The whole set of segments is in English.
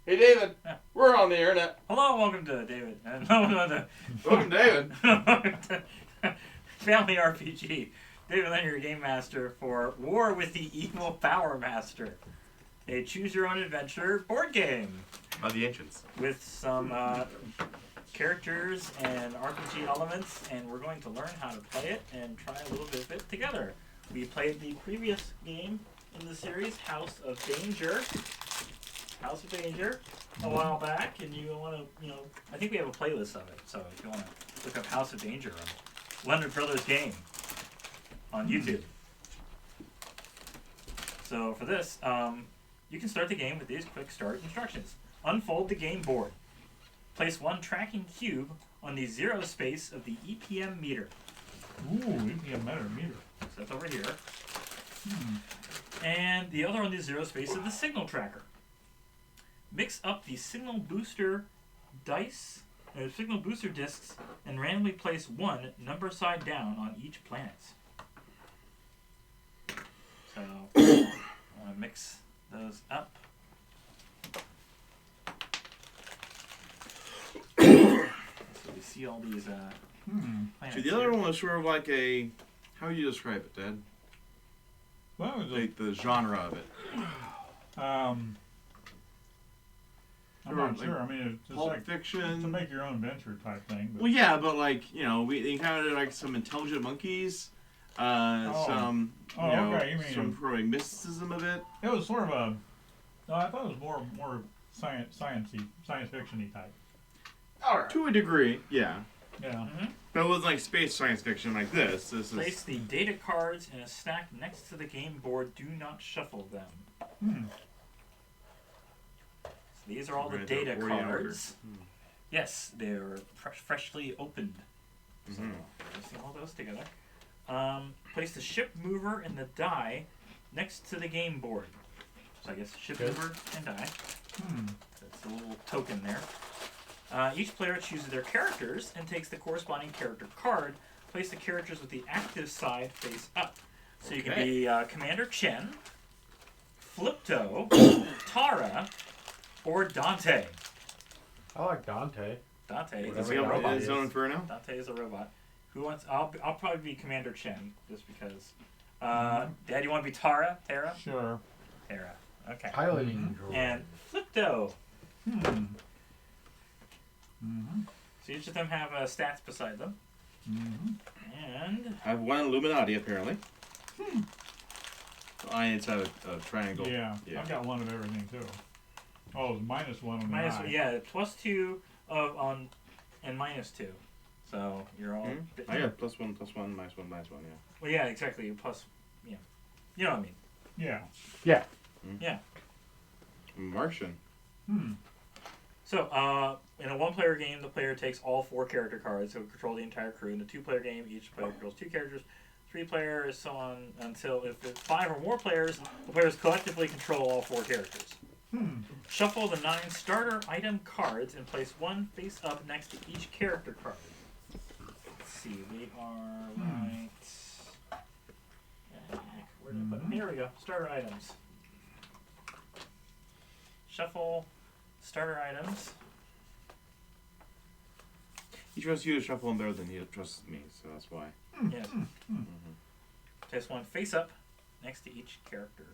Hey, David. Yeah. We're on the internet. Hello, welcome to David. Welcome, David. Family RPG. David Leonard, your game master for War with the Evil Power Master, a choose-your-own-adventure board game Of the ancients. with some characters and RPG elements, and we're going to learn how to play it and try a little bit of it together. We played the previous game in the series, House of Danger, a while back, and you want to, I think we have a playlist of it, so if you want to look up House of Danger on Leonard Brothers Game on YouTube. So for this, you can start the game with these quick start instructions. Unfold the game board. Place one tracking cube on the zero space of the EPM meter. Ooh, EPM meter. So that's over here. And the other on the zero space of the signal tracker. Mix up the signal booster discs and randomly place one number side down on each planet. So I want to mix those up. So we see all these planets. See, the other one was sort of like a... How would you describe it, Dad? Well, it was Like the genre of it. I'm not sure. I mean, it's Pulp like Fiction. it's a make your own adventure type thing. But Well, yeah, but like, we encountered like some intelligent monkeys, some, okay, you mean- some probably mysticism of it. it was sort of a. No, I thought it was more science fiction-y type. Alright. To a degree, yeah. Yeah. But it wasn't like space science fiction like this. This Place is... the data cards in a stack next to the game board. Do not shuffle them. So these are all the Right, data they're already in order. cards. Yes, they're freshly opened. So let's see all those together. Place the ship mover and the die next to the game board. So I guess ship mover and die. That's a little token there. Each player chooses their characters and takes the corresponding character card. Place the characters with the active side face up. So you can be Commander Chen, Flipto, Tara, or Dante. I like Dante. Dante is Whatever a that robot. Is Zone Inferno? Dante is a robot. Who wants? I'll probably be Commander Chen just because. Dad, you want to be Tara? Tara? Sure. Tara. Okay. Piloting droid. And Flipto. Mm-hmm. So each of them have stats beside them. And I have one Illuminati, apparently. So I inside a triangle. Yeah. I've got one of everything too. Oh, it's -1 on the minus eye. +2 on and -2. So you're all. I have +1, +1, -1, -1, yeah. Well, yeah, exactly. Plus, yeah. You know what I mean. Yeah. Yeah. Yeah. Martian. So, in a one-player game, the player takes all 4 character cards to control the entire crew. In a 2-player game, each player controls 2 characters. 3 players, so on until if it's 5 or more players, the players collectively control all 4 characters. Shuffle the 9 starter item cards and place one face up next to each character card. Let's see, we are right. Where did I put them? Here we go. Starter items. Shuffle starter items. He trusts you to shuffle him better than he trusts me, so that's why. Yes. Place one face up next to each character.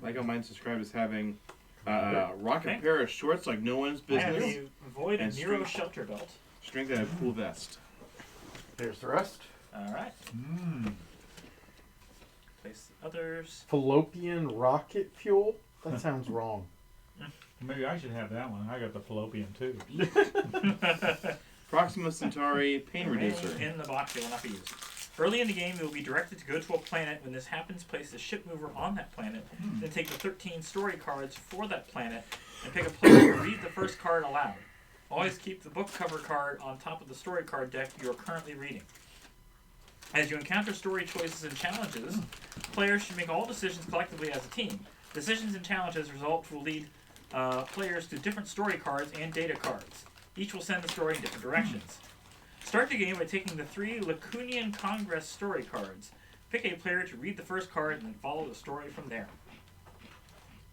Like how mine's described as having rocket pair of shorts like no one's I have business, a Void and Nero strength. shelter belt. strength, and a cool vest. There's the rest. Alright. Place the others. Fallopian rocket fuel? That sounds wrong. Maybe I should have that one. I got the fallopian too. Proxima Centauri pain reducer. In the box, they will not be used. Early in the game, you will be directed to go to a planet. When this happens, place the ship mover on that planet. Then take the 13 story cards for that planet and pick a player to read the first card aloud. Always keep the book cover card on top of the story card deck you are currently reading. As you encounter story choices and challenges, players should make all decisions collectively as a team. Decisions and challenges results will lead players to different story cards and data cards. Each will send the story in different directions. Start the game by taking the 3 Lacunian Congress story cards. Pick a player to read the first card and then follow the story from there.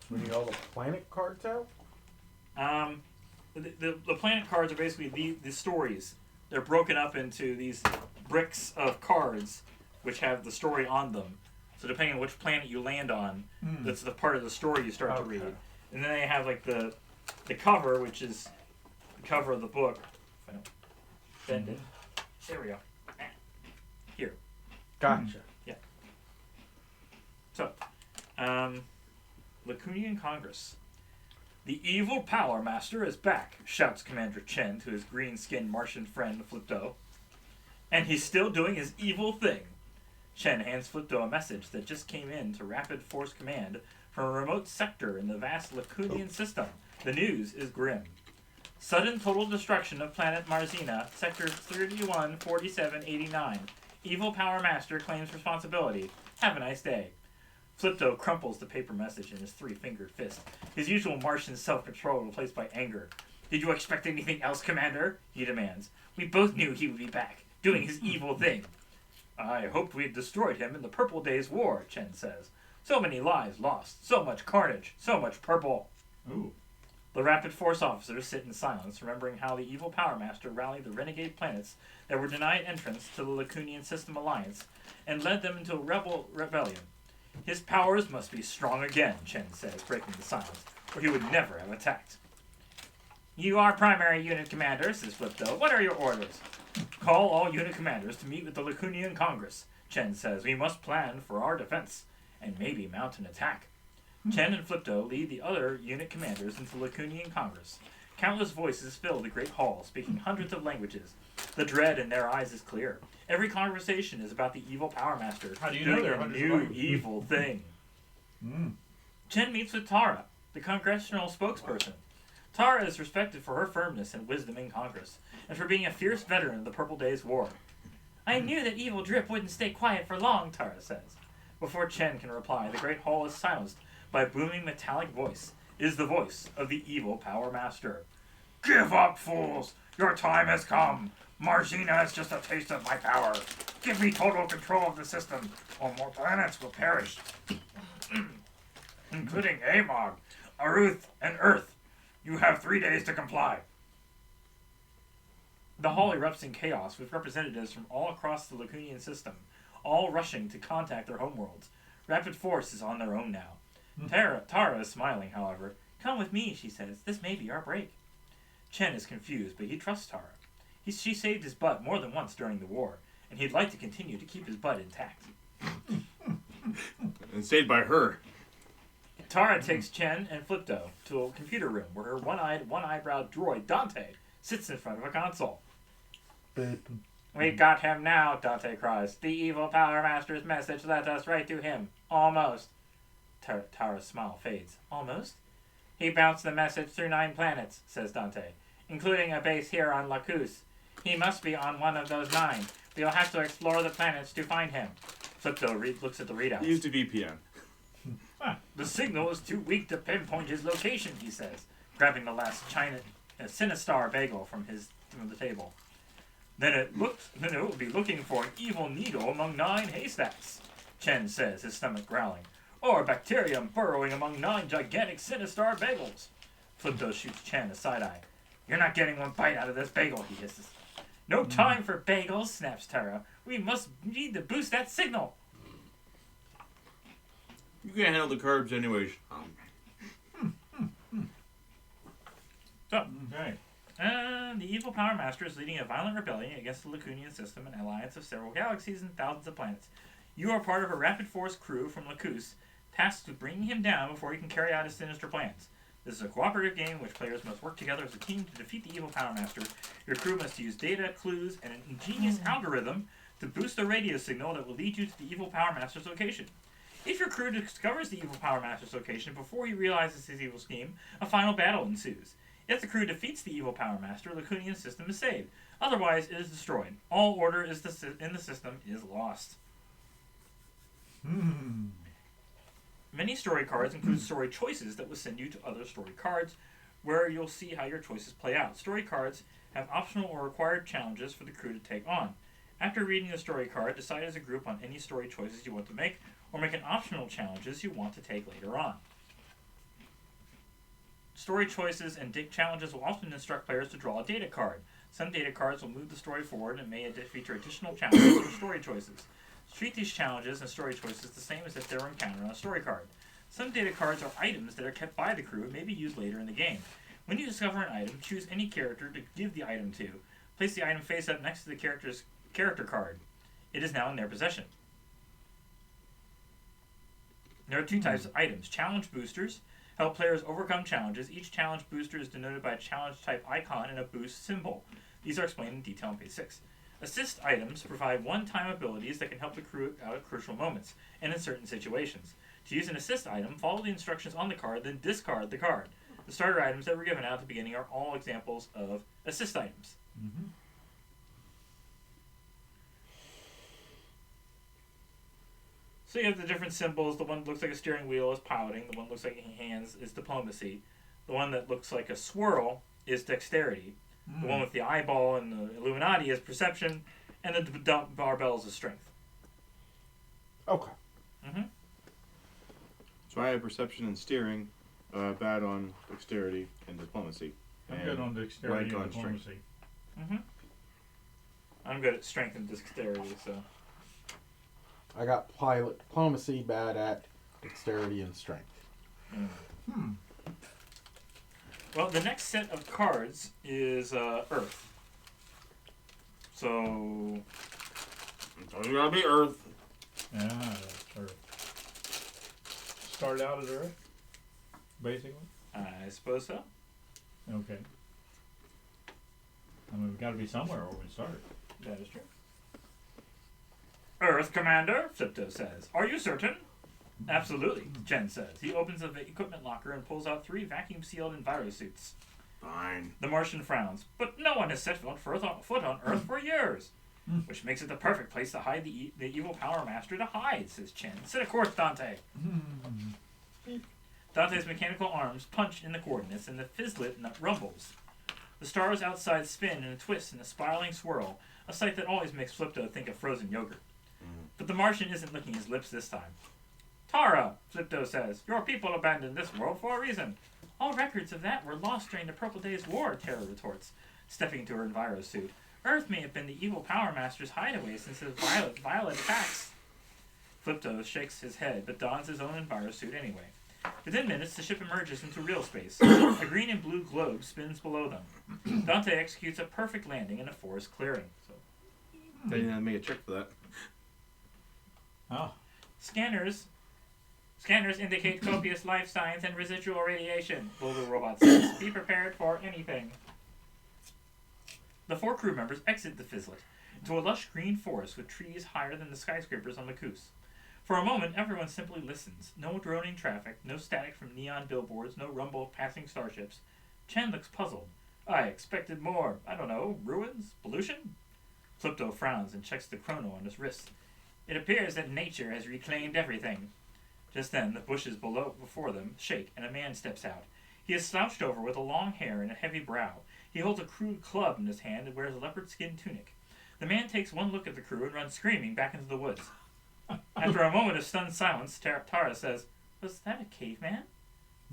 We need all the planet cards out? The planet cards are basically the stories. They're broken up into these bricks of cards, which have the story on them. So depending on which planet you land on, that's the part of the story you start to read. And then they have like the cover, which is the cover of the book. If I don't bend it. There we go. Here. Gotcha. Yeah. So, Lacunian Congress. The evil Power Master is back, shouts Commander Chen to his green-skinned Martian friend Flipto. And he's still doing his evil thing. Chen hands Flipto a message that just came in to Rapid Force Command from a remote sector in the vast Lacunian system. The news is grim. Sudden total destruction of planet Marzina, Sector 314789. Evil Power Master claims responsibility. Have a nice day. Flipto crumples the paper message in his three-fingered fist, his usual Martian self-control replaced by anger. Did you expect anything else, Commander? He demands. We both knew he would be back, doing his evil thing. I hoped we had destroyed him in the Purple Days War, Chen says. So many lives lost, so much carnage, so much purple. Ooh. The Rapid Force officers sit in silence, remembering how the evil Power Master rallied the renegade planets that were denied entrance to the Lacunian System Alliance and led them into a rebellion. His powers must be strong again, Chen says, breaking the silence, or he would never have attacked. You are primary unit commander, says Flipto. What are your orders? Call all unit commanders to meet with the Lacunian Congress, Chen says. We must plan for our defense, and maybe mount an attack. Chen and Flipto lead the other unit commanders into the Lacunian Congress. Countless voices fill the great hall, speaking hundreds of languages. The dread in their eyes is clear. Every conversation is about the evil Power Master How do you know doing there are a hundreds of new languages? evil thing. Mm. Chen meets with Tara, the congressional spokesperson. Tara is respected for her firmness and wisdom in Congress, and for being a fierce veteran of the Purple Days War. I knew that evil Drip wouldn't stay quiet for long, Tara says. Before Chen can reply, the great hall is silenced by a booming metallic voice. It is the voice of the evil Power Master. Give up, fools! Your time has come! Marzina is just a taste of my power. Give me total control of the system, or more planets will perish. Including Amog, Aruth, and Earth. You have 3 days to comply. The hall erupts in chaos with representatives from all across the Lacunian system, all rushing to contact their homeworlds. Rapid Force is on their own now. Tara is smiling, however. Come with me, she says. This may be our break. Chen is confused, but he trusts Tara. She saved his butt more than once during the war, and he'd like to continue to keep his butt intact. And saved by her. Tara takes Chen and Flipto to a computer room where her one-eyed, one-eyebrowed droid, Dante, sits in front of a console. We got him now, Dante cries. The evil Power Master's message led us right to him. Almost. Tara's smile fades. Almost? He bounced the message through 9 planets, says Dante, including a base here on Lacus. He must be on one of those 9. We'll have to explore the planets to find him. Flipto looks at the readouts. Used a VPN. The signal is too weak to pinpoint his location, he says, grabbing the last Sinistar bagel from the table. Then it will be looking for an evil needle among 9 haystacks, Chen says, his stomach growling. Or a bacterium burrowing among 9 gigantic Sinistar bagels. Flipto shoots Chen a side-eye. You're not getting one bite out of this bagel, he hisses. No time for bagels, snaps Tara. We need to boost that signal. You can't handle the carbs anyways. So, Okay. the evil Power Master is leading a violent rebellion against the Lacunian system, an alliance of several galaxies and thousands of planets. You are part of a Rapid Force crew from Lacus, tasked with bringing him down before he can carry out his sinister plans. This is a cooperative game in which players must work together as a team to defeat the evil Power Master. Your crew must use data, clues, and an ingenious algorithm to boost the radio signal that will lead you to the evil Power Master's location. If your crew discovers the evil Power Master's location before he realizes his evil scheme, a final battle ensues. If the crew defeats the evil Power Master, the Lacunian system is saved. Otherwise, it is destroyed. All order in the system is lost. Many story cards include story choices that will send you to other story cards, where you'll see how your choices play out. Story cards have optional or required challenges for the crew to take on. After reading the story card, decide as a group on any story choices you want to make, or make an optional challenges you want to take later on. Story choices and challenges will often instruct players to draw a data card. Some data cards will move the story forward and may feature additional challenges or story choices. Treat these challenges and story choices the same as if they were encountered on a story card. Some data cards are items that are kept by the crew and may be used later in the game. When you discover an item, choose any character to give the item to. Place the item face up next to the character's character card. It is now in their possession. There are 2 types of items. Challenge boosters help players overcome challenges. Each challenge booster is denoted by a challenge type icon and a boost symbol. These are explained in detail on page 6. Assist items provide one-time abilities that can help the crew out at crucial moments and in certain situations. To use an assist item, follow the instructions on the card, then discard the card. The starter items that were given out at the beginning are all examples of assist items. Mm-hmm. So you have the different symbols. The one that looks like a steering wheel is piloting. The one that looks like hands is diplomacy. The one that looks like a swirl is dexterity. The one with the eyeball and the Illuminati is perception. And the barbells is strength. Okay. Mm-hmm. So I have perception and steering, bad on dexterity and diplomacy. I'm and good on dexterity rank and on strength. diplomacy. Mm-hmm. I'm good at strength and dexterity, so. I got pilot diplomacy, bad at dexterity and strength. Well, the next set of cards is Earth. So. It's gotta be Earth. Yeah, that's Earth. Start out at Earth, basically. I suppose so. Okay. I mean, we've got to be somewhere where we start. That is true. Earth Commander, Flipto says. Are you certain? Absolutely, Jen says. He opens the equipment locker and pulls out 3 vacuum-sealed envirosuits. Fine. The Martian frowns. But no one has set foot on Earth for years. Which makes it the perfect place to hide the evil Power Master to hide, says Chen. Sit a course, Dante. Dante's mechanical arms punch in the coordinates, and the fizzlet rumbles. The stars outside spin in a twist and a spiraling swirl, a sight that always makes Flipto think of frozen yogurt. But the Martian isn't licking his lips this time. Tara, Flipto says, your people abandoned this world for a reason. All records of that were lost during the Purple Days War, Tara retorts, stepping into her envirosuit. Earth may have been the evil Power Master's hideaway since his violent attacks. Flipto shakes his head, but dons his own envirosuit anyway. Within minutes, the ship emerges into real space. A green and blue globe spins below them. Dante executes a perfect landing in a forest clearing. So, They didn't have to make a check for that. Oh. Scanners indicate copious life signs and residual radiation, Volvo Robot says. Be prepared for anything. The 4 crew members exit the fizzlet into a lush green forest with trees higher than the skyscrapers on the Coos. For a moment, everyone simply listens. No droning traffic, no static from neon billboards, no rumble of passing starships. Chen looks puzzled. I expected more. I don't know, ruins? Pollution? Flipto frowns and checks the chrono on his wrist. It appears that nature has reclaimed everything. Just then, the bushes before them shake, and a man steps out. He is slouched over with a long hair and a heavy brow. He holds a crude club in his hand and wears a leopard skin tunic. The man takes one look at the crew and runs screaming back into the woods. After a moment of stunned silence, Tara says, Was that a caveman?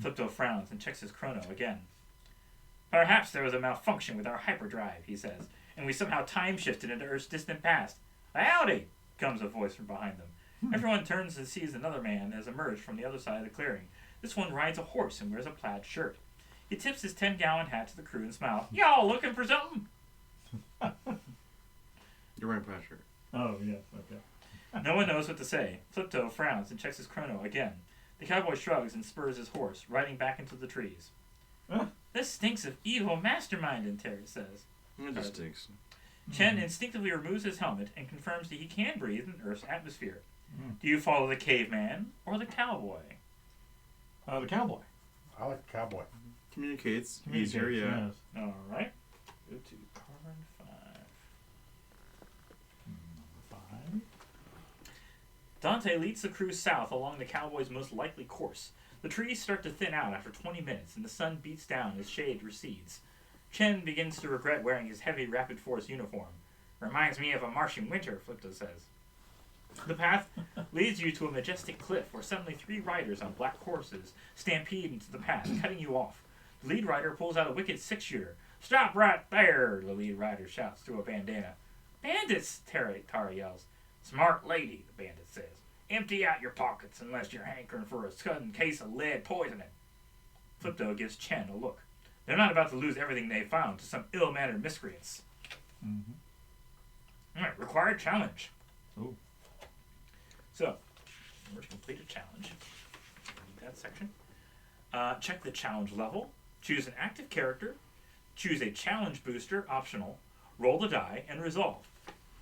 Flipto frowns and checks his chrono again. Perhaps there was a malfunction with our hyperdrive, he says, and we somehow time-shifted into Earth's distant past. Howdy! Comes a voice from behind them. Everyone turns and sees another man has emerged from the other side of the clearing. This one rides a horse and wears a plaid shirt. He tips his 10-gallon hat to the crew and smiles. Y'all looking for something? You're wearing plaid shirt. Oh, yes, okay. No one knows what to say. Flipto frowns and checks his chrono again. The cowboy shrugs and spurs his horse, riding back into the trees. This stinks of evil masterminding, Terry says. It just stinks. Chen instinctively removes his helmet and confirms that he can breathe in Earth's atmosphere. Do you follow the caveman or the cowboy? The cowboy. I like cowboy. Communicates easier, Communicates, yeah. yes. All right. Go to card 5. 5. Dante leads the crew south along the cowboy's most likely course. The trees start to thin out after 20 minutes, and the sun beats down as shade recedes. Chen begins to regret wearing his heavy Rapid Force uniform. Reminds me of a Martian winter, Flipto says. The path leads you to a majestic cliff where suddenly 3 riders on black horses stampede into the path, cutting you off. The lead rider pulls out a wicked 6-shooter. "Stop right there!" the lead rider shouts through a bandana. "Bandits!" Tara yells. "Smart lady," the bandit says. "Empty out your pockets unless you're hankering for a sudden case of lead poisoning." Flipto gives Chen a look. They're not about to lose everything they found to some ill-mannered miscreants. Mm-hmm. Alright, required challenge. Ooh. So, we're to complete a challenge. That section. Check the challenge level. Choose an active character. Choose a challenge booster, optional. Roll the die, and resolve.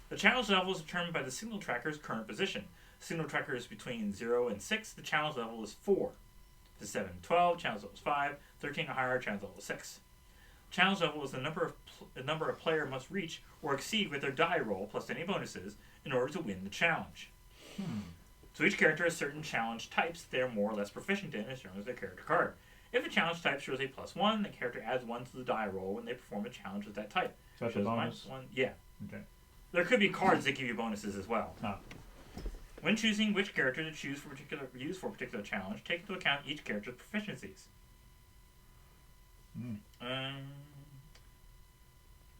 The challenge level is determined by the signal tracker's current position. Signal tracker is between 0 and 6. The challenge level is 4. If it's 7 and 12, challenge level is 5. 13 or higher, challenge level is 6. Challenge level is the number a player must reach or exceed with their die roll plus any bonuses in order to win the challenge. So each character has certain challenge types they are more or less proficient in as shown as their character card. If a challenge type shows a +1, the character adds 1 to the die roll when they perform a challenge with that type. So that's a Shows bonus? -1, yeah. Okay. There could be cards that give you bonuses as well. Ah. When choosing which character to use for a particular challenge, take into account each character's proficiencies.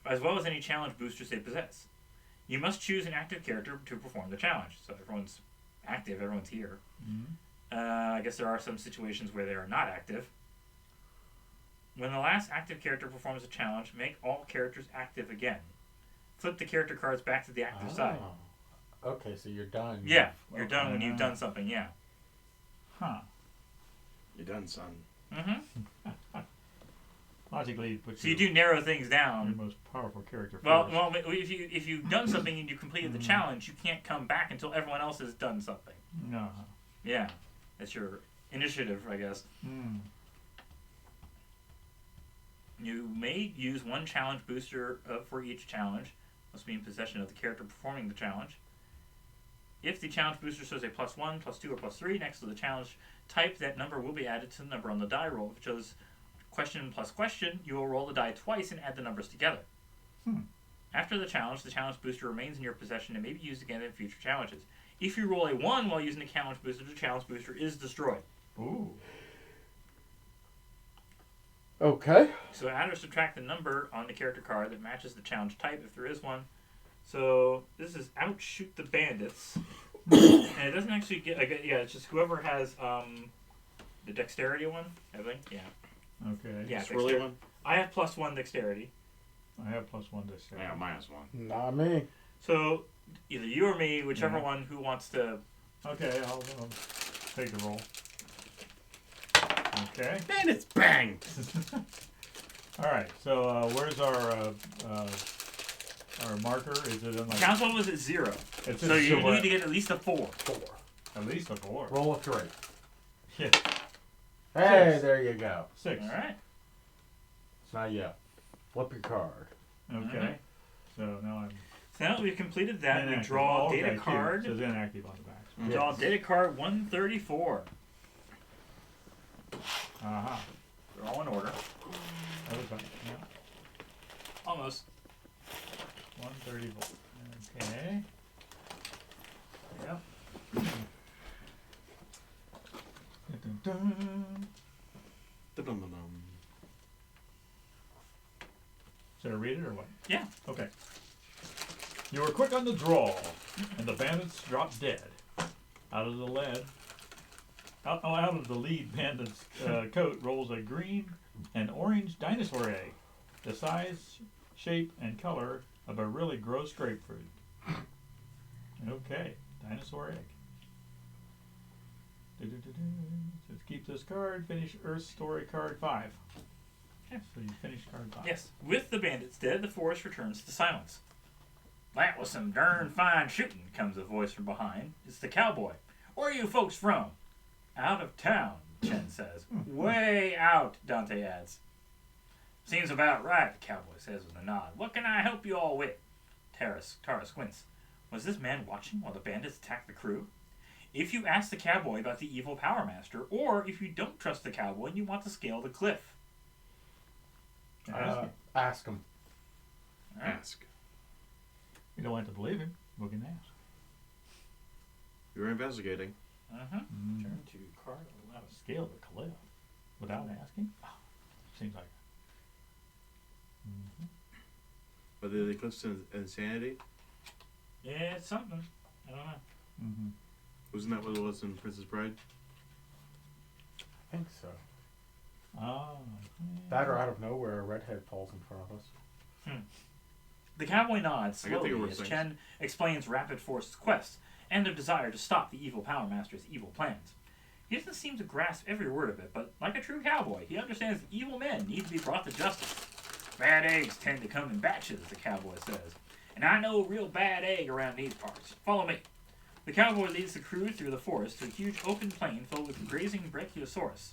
As well as any challenge boosters they possess. You must choose an active character to perform the challenge. So everyone's active, everyone's here. I guess there are some situations where they are not active. When the last active character performs a challenge, make all characters active again. Flip the character cards back to the active side. Okay, so you're done. Yeah, you're done when you've done something, yeah. Huh. You're done, son. Mm-hmm. Logically, but So you do narrow things your down. most powerful character Well, first. if you've done something and you completed the challenge, you can't come back until everyone else has done something. No. Yeah, that's your initiative, I guess. You may use one challenge booster for each challenge. Must be in possession of the character performing the challenge. If the challenge booster shows a +1, +2, or +3 next to the challenge type, that number will be added to the number on the die roll. If it shows question plus question, you will roll the die twice and add the numbers together. After the challenge booster remains in your possession and may be used again in future challenges. If you roll a 1 while using the challenge booster is destroyed. Ooh. Okay. So add or subtract the number on the character card that matches the challenge type if there is one. So this is outshoot the bandits. And it doesn't actually get, it's just whoever has the dexterity one, I think. Yeah. Okay. Yeah, Swirly one? I have +1 dexterity. I have +1 to say. I got -1. Not me. So either you or me, whichever one who wants to. Okay, I'll take the roll. Okay. Bandits, bang! All right. So where's our marker? Is it in like? Challenge level is at 0. It's So you somewhere- need to get at least a 4. 4. At least a 4. Roll a 3. Yeah. Hey, 6. there you go. 6. All right. It's not yet. Flip your card. Okay. So now I'm. So now that we've completed that, we inactive. draw Oh, a data okay, card. Cute. It says inactive on the back. Draw data card 134. Aha. They're all in order. That was right. Yeah. Almost. 134. Okay. Yep. Dun, dun, dun. Dum-dum-dum-dum. Should I read it or what? Yeah. Okay. You were quick on the draw, and the bandits dropped dead. Out of the lead bandit's coat rolls a green and orange dinosaur egg, the size, shape, and color of a really gross grapefruit. Okay, dinosaur egg. Let's keep this card. Finish Earth Story card 5. Okay. So you finish card 5. Yes. With the bandits dead, the forest returns to silence. "That was some darn fine shooting," comes a voice from behind. It's the cowboy. "Where are you folks from?" "Out of town," Chen says. "Way out," Dante adds. "Seems about right," the cowboy says with a nod. "What can I help you all with?" Tara squints. Was this man watching while the bandits attacked the crew? If you ask the cowboy about the evil Power Master, or if you don't trust the cowboy and you want to scale the cliff. Ask him. Ask. You don't have to believe him. We can ask. You're investigating. Turn to card 11. Scale the cliff without asking. seems like. Are they the Eclipse of Insanity? Yeah, it's something. I don't know. Mm-hmm. Wasn't that what it was in Princess Bride? I think so. Oh. That or out of nowhere, a redhead falls in front of us. The cowboy nods I can think of slowly worse as things. Chen explains Rapid Force's quest and their desire to stop the evil Power Master's evil plans. He doesn't seem to grasp every word of it, but like a true cowboy, he understands that evil men need to be brought to justice. Bad eggs tend to come in batches, the cowboy says. And I know a real bad egg around these parts. Follow me. The cowboy leads the crew through the forest to a huge open plain filled with grazing brachiosaurus.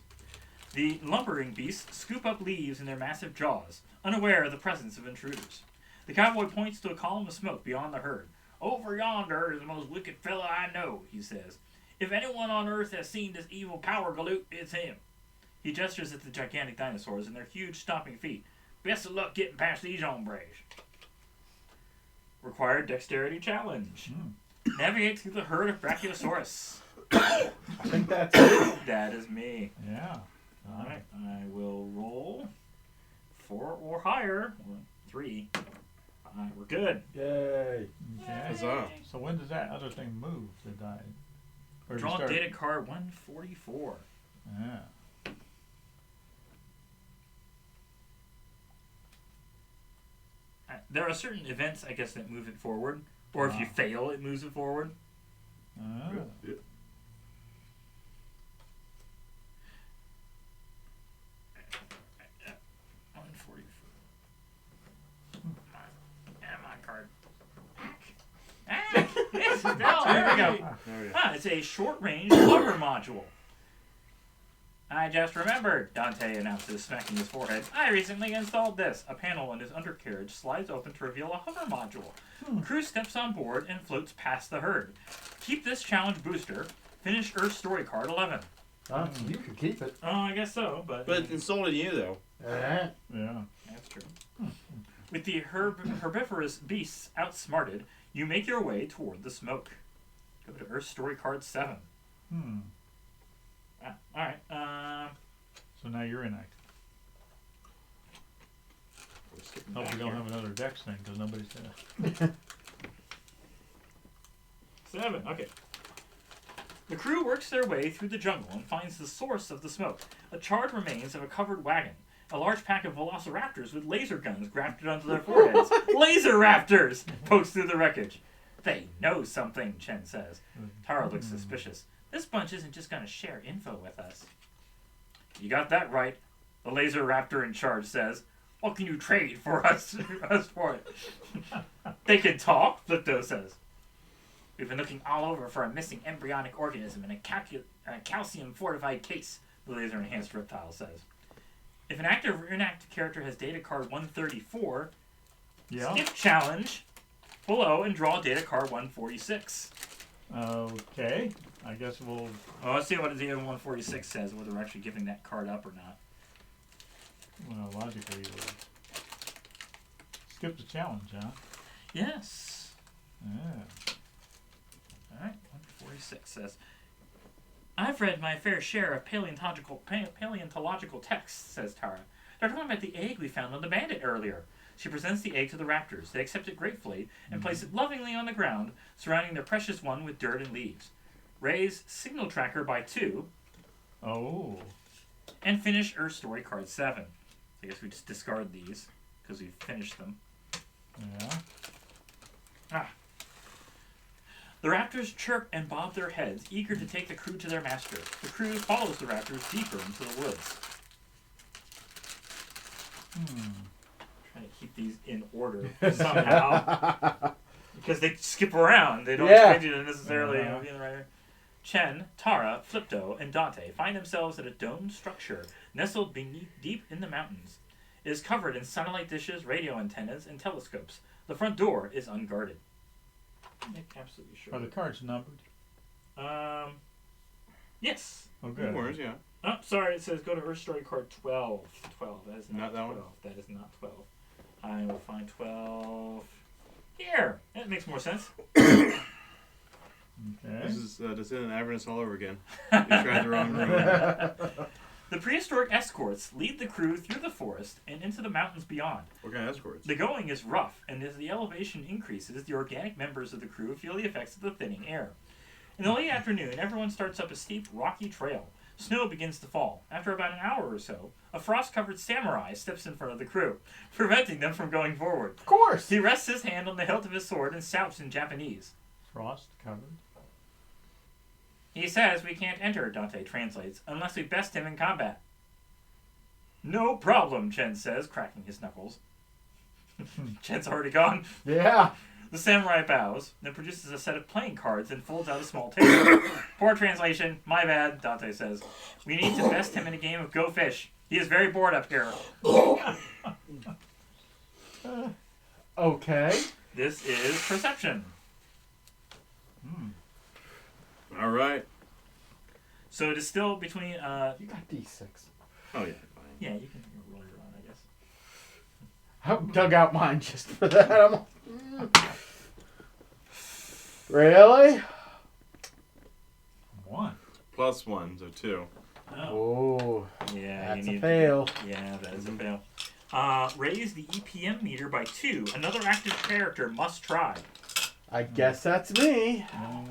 The lumbering beasts scoop up leaves in their massive jaws, unaware of the presence of intruders. The cowboy points to a column of smoke beyond the herd. Over yonder is the most wicked fella I know, he says. If anyone on Earth has seen this evil power galoot, it's him. He gestures at the gigantic dinosaurs and their huge stomping feet. Best of luck getting past these hombres. Required dexterity challenge. Navigate through the herd of Brachiosaurus. I think that's it. That is me. Yeah. Alright, I will roll 4 or higher. Or 3. We're good. Yay. Okay. Huzzah. So when does that other thing move to die? Or Draw start- data card 144. Yeah. There are certain events, I guess, that move it forward. Or if you fail, it moves it forward. Oh. Yeah. 144. My card. Yes, no, there we go. There we go. It's a short-range hover module. I just remembered, Dante announces, smacking his forehead. I recently installed this. A panel in his undercarriage slides open to reveal a hover module. Crew steps on board and floats past the herd. Keep this challenge booster. Finish Earth Story Card 11. You could keep it. Oh, I guess so, but But it's installed in you, though. Eh. Yeah. that's true. With the herbivorous beasts outsmarted, you make your way toward the smoke. Go to Earth Story Card 7. Alright, So now you're inactive. We're skipping Hope back we don't here. have another dex thing because nobody's there. 7, okay. The crew works their way through the jungle and finds the source of the smoke, a charred remains of a covered wagon. A large pack of velociraptors with laser guns grafted onto their foreheads. Laser raptors! Pokes through the wreckage. They know something, Chen says. Tara looks suspicious. This bunch isn't just going to share info with us. You got that right, the laser raptor in charge says. What can you trade for us for it? They can talk, Flicto says. We've been looking all over for a missing embryonic organism in a calcium-fortified case, the laser-enhanced reptile says. If an active or inactive character has data card 134, skip challenge below and draw data card 146. Okay. I guess we'll. Well, let's see what data 146 says, whether we're actually giving that card up or not. Well, logically, we'll skip the challenge, huh? Yes. Yeah. Alright, 146 says, I've read my fair share of paleontological texts, says Tara. They're talking about the egg we found on the bandit earlier. She presents the egg to the raptors. They accept it gratefully and place it lovingly on the ground, surrounding their precious one with dirt and leaves. Raise signal tracker by 2. Oh. And finish Earth Story Card 7. I guess we just discard these because we finished them. Yeah. The raptors chirp and bob their heads, eager to take the crew to their master. The crew follows the raptors deeper into the woods. Trying to keep these in order somehow. Because they skip around. They don't expect you to necessarily be in the right order. Chen, Tara, Flipto, and Dante find themselves at a domed structure nestled beneath deep in the mountains. It is covered in satellite dishes, radio antennas, and telescopes. The front door is unguarded. Make absolutely sure. Are the cards numbered? Yes. Oh, good. Words, yeah. Oh, sorry. It says go to Earth Story Card 12. 12. That is Not not, that 12. one? That is not 12. I will find 12 here. That makes more sense. Okay. This is Descendant Avernus all over again. You tried the wrong room. The prehistoric escorts lead the crew through the forest and into the mountains beyond. What kind of escorts? The going is rough, and as the elevation increases, the organic members of the crew feel the effects of the thinning air. In the late afternoon, everyone starts up a steep, rocky trail. Snow begins to fall. After about an hour or so, a frost-covered samurai steps in front of the crew, preventing them from going forward. Of course. He rests his hand on the hilt of his sword and shouts in Japanese. Frost covered. He says we can't enter, Dante translates, unless we best him in combat. No problem, Chen says, cracking his knuckles. Chen's already gone. Yeah. The samurai bows, then produces a set of playing cards and folds out a small table. Poor translation. My bad, Dante says. We need to best him in a game of Go Fish. He is very bored up here. Okay. This is perception. All right. So it is still between... You got D6. Oh, yeah. Fine. Yeah, you can roll your own, I guess. I dug out mine just for that. Really? 1. +1, so 2. Oh, Yeah, that's you a need fail. Yeah, that is a fail. Raise the EPM meter by 2. Another active character must try. I guess that's me. No,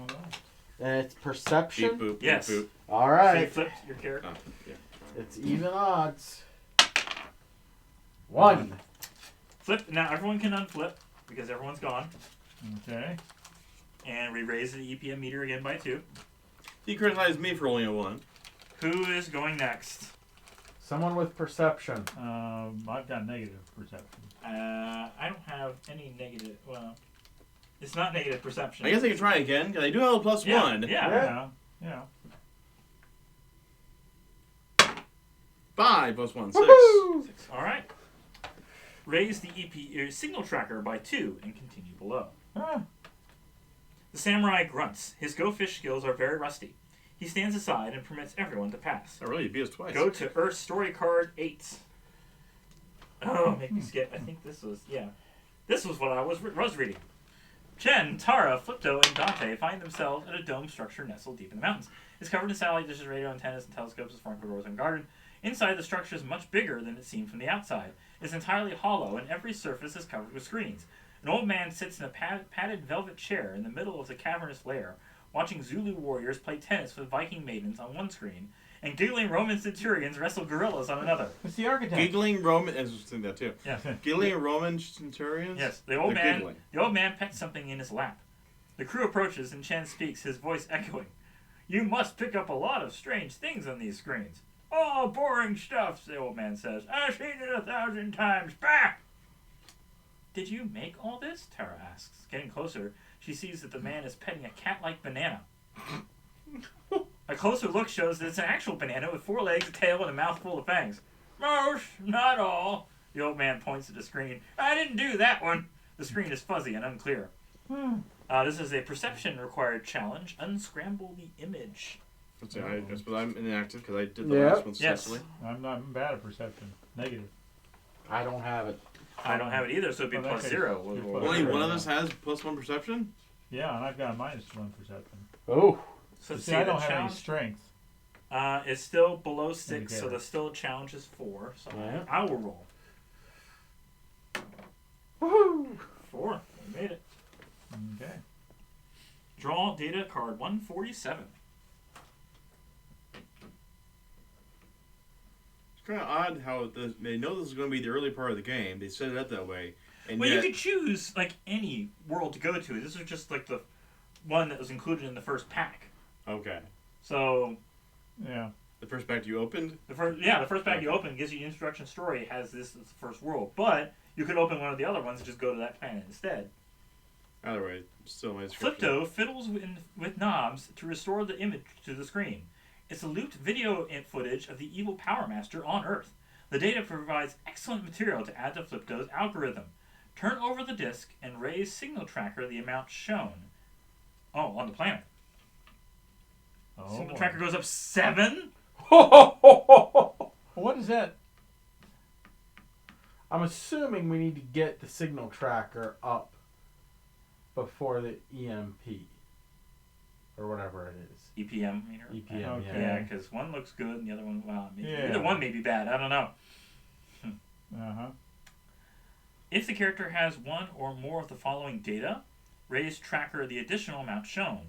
And it's perception. Beep, boop, Yes. boop, All So you right. flipped your character. boop. Oh, yeah. It's even odds. 1. Flip. Now everyone can unflip because everyone's gone. Okay. And we raise the EPM meter again by 2. He criticized me for only a 1. Who is going next? Someone with perception. I've got negative perception. I don't have any negative. Well, it's not negative perception. I guess I can try again, because I do have a +1. Yeah. Yeah. 5 +1, 6. Woohoo! All right. Raise the signal tracker by 2 and continue below. Ah, The samurai grunts. His Go Fish skills are very rusty. He stands aside and permits everyone to pass. Oh, really? You beat us twice. Go to Earth Story Card 8. Oh, make me skip. I think this was, This was what I was reading. Chen, Tara, Flipto, and Dante find themselves at a dome structure nestled deep in the mountains. It's covered in satellite dishes, radio antennas, and telescopes with front doors and garden. Inside, the structure is much bigger than it seemed from the outside. It's entirely hollow, and every surface is covered with screens. An old man sits in a padded velvet chair in the middle of the cavernous lair, watching Zulu warriors play tennis with Viking maidens on one screen, and giggling Roman centurions wrestle gorillas on another. it's the architect. Giggling Roman... I was just thinking that, too. Yeah. Giggling Roman centurions? Yes, the They're old giggling. man pets something in his lap. The crew approaches, and Chen speaks, his voice echoing. You must pick up a lot of strange things on these screens. Oh, boring stuff, the old man says. I've seen it 1,000 times. Bah! Did you make all this? Tara asks. Getting closer, she sees that the man is petting a cat-like banana. A closer look shows that it's an actual banana with 4 legs, a tail, and a mouthful of fangs. Most, not all. The old man points at the screen. I didn't do that one. The screen is fuzzy and unclear. This is a perception-required challenge. Unscramble the image. Let's see, I suppose I'm inactive, because I did the Yeah. last one Yes. successfully. I'm bad at perception. Negative. I don't have it. I don't have it either, so it'd be Oh, plus okay. 0. You're We'll- plus Only zero. one of us has +1 perception? Yeah, and I've got a -1 perception. Oh. So let's See, see, I the don't have any challenge strength. is still below 6, so Indicator. the still challenge is 4. So Yeah. I will roll. Woohoo! 4. We made it. Okay. Draw data card 147. It's kind of odd how they know this is going to be the early part of the game. They set it up that way. And Well, yet, you could choose like any world to go to. This was just like the one that was included in the first pack. Okay. So Yeah. The first pack you opened? the first pack you open gives you an introduction story. Has this as the first world, but you could open one of the other ones and just go to that planet instead. Either way, still my description. Flipto fiddles with knobs to restore the image to the screen. It's a looped video footage of the evil Power Master on Earth. The data provides excellent material to add to Flipto's algorithm. Turn over the disc and raise signal tracker the amount shown. Oh, on the planet. Oh, Signal boy. tracker goes up 7? What is that? I'm assuming we need to get the signal tracker up before the EMP. or whatever it is. EPM meter. EPM. Okay. Yeah, because one looks good and the other one, well, maybe, Yeah. either one may be bad. I don't know. Uh-huh. If the character has one or more of the following data, raise tracker the additional amount shown: